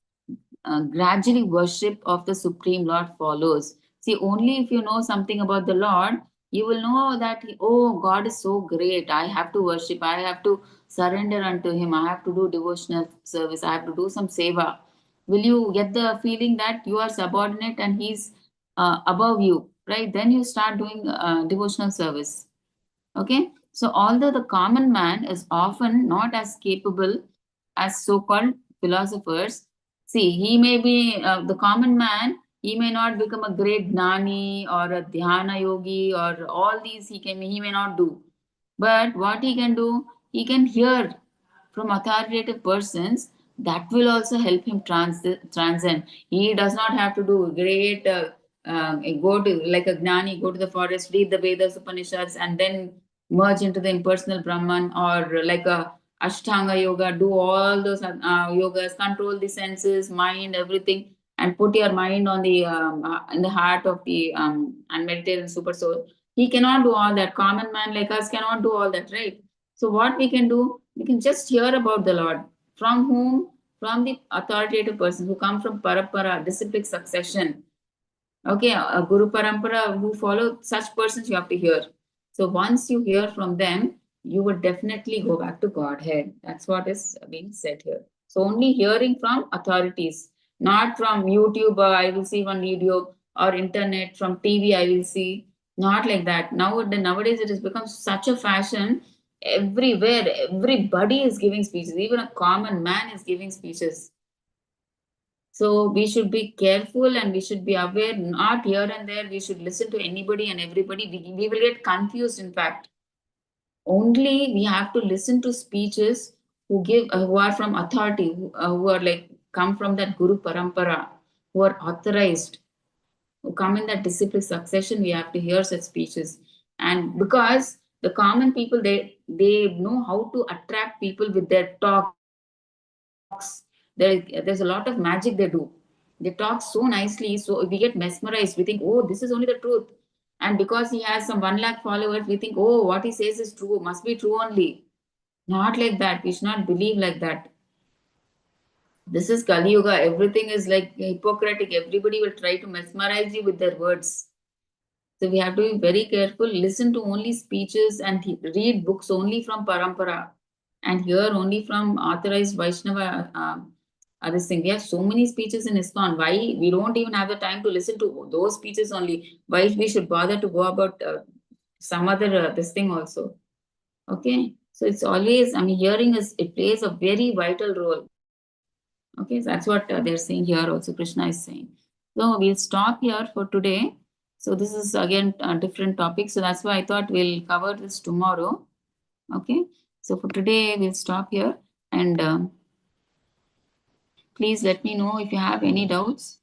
gradually worship of the Supreme Lord follows. See, only if you know something about the Lord, you will know that, oh, God is so great. I have to worship. I have to surrender unto Him. I have to do devotional service. I have to do some seva. Will you get the feeling that you are subordinate and He's above you, right? Then you start doing devotional service. Okay, so although the common man is often not as capable as so called philosophers, see, he may be the common man, he may not become a great gnani or a dhyana yogi or all these he may not do. But what he can do, he can hear from authoritative persons that will also help him transcend. He does not have to do great, go to like a gnani, go to the forest, read the Vedas, Upanishads, and then merge into the impersonal Brahman, or like a Ashtanga yoga, do all those yogas, control the senses, mind, everything, and put your mind on the in the heart of the and meditate in super soul. He cannot do all that. Common man like us cannot do all that, right? So what we can do, we can just hear about the Lord. From whom? From the authoritative person who come from parampara, disciplic succession. Okay, a Guru Parampara who follow such persons you have to hear. So once you hear from them, you would definitely go back to Godhead. That's what is being said here. So only hearing from authorities, not from YouTube, I will see one video, or internet, from TV, I will see. Not like that. Nowadays it has become such a fashion. Everywhere, everybody is giving speeches. Even a common man is giving speeches. So we should be careful and we should be aware, not here and there. We should listen to anybody and everybody. We will get confused, in fact. Only we have to listen to speeches who are from authority, who are like come from that Guru Parampara, who are authorized, who come in that discipline succession. We have to hear such speeches. And because the common people, they know how to attract people with their talks. There's a lot of magic they do. They talk so nicely, so we get mesmerized. We think, oh, this is only the truth. And because he has some 1 lakh followers, we think, oh, what he says is true, must be true only. Not like that. We should not believe like that. This is Kali Yuga. Everything is like Hippocratic. Everybody will try to mesmerize you with their words. So we have to be very careful. Listen to only speeches and read books only from Parampara, and hear only from authorized Vaishnava. This thing. We have so many speeches in ISKCON. Why we don't even have the time to listen to those speeches only? Why we should bother to go about some other this thing also? Okay. So it's always, I mean, hearing it plays a very vital role. Okay, so that's what they're saying here also, Krishna is saying. So we'll stop here for today. So this is again a different topic. So that's why I thought we'll cover this tomorrow. Okay, so for today we'll stop here, and please let me know if you have any doubts.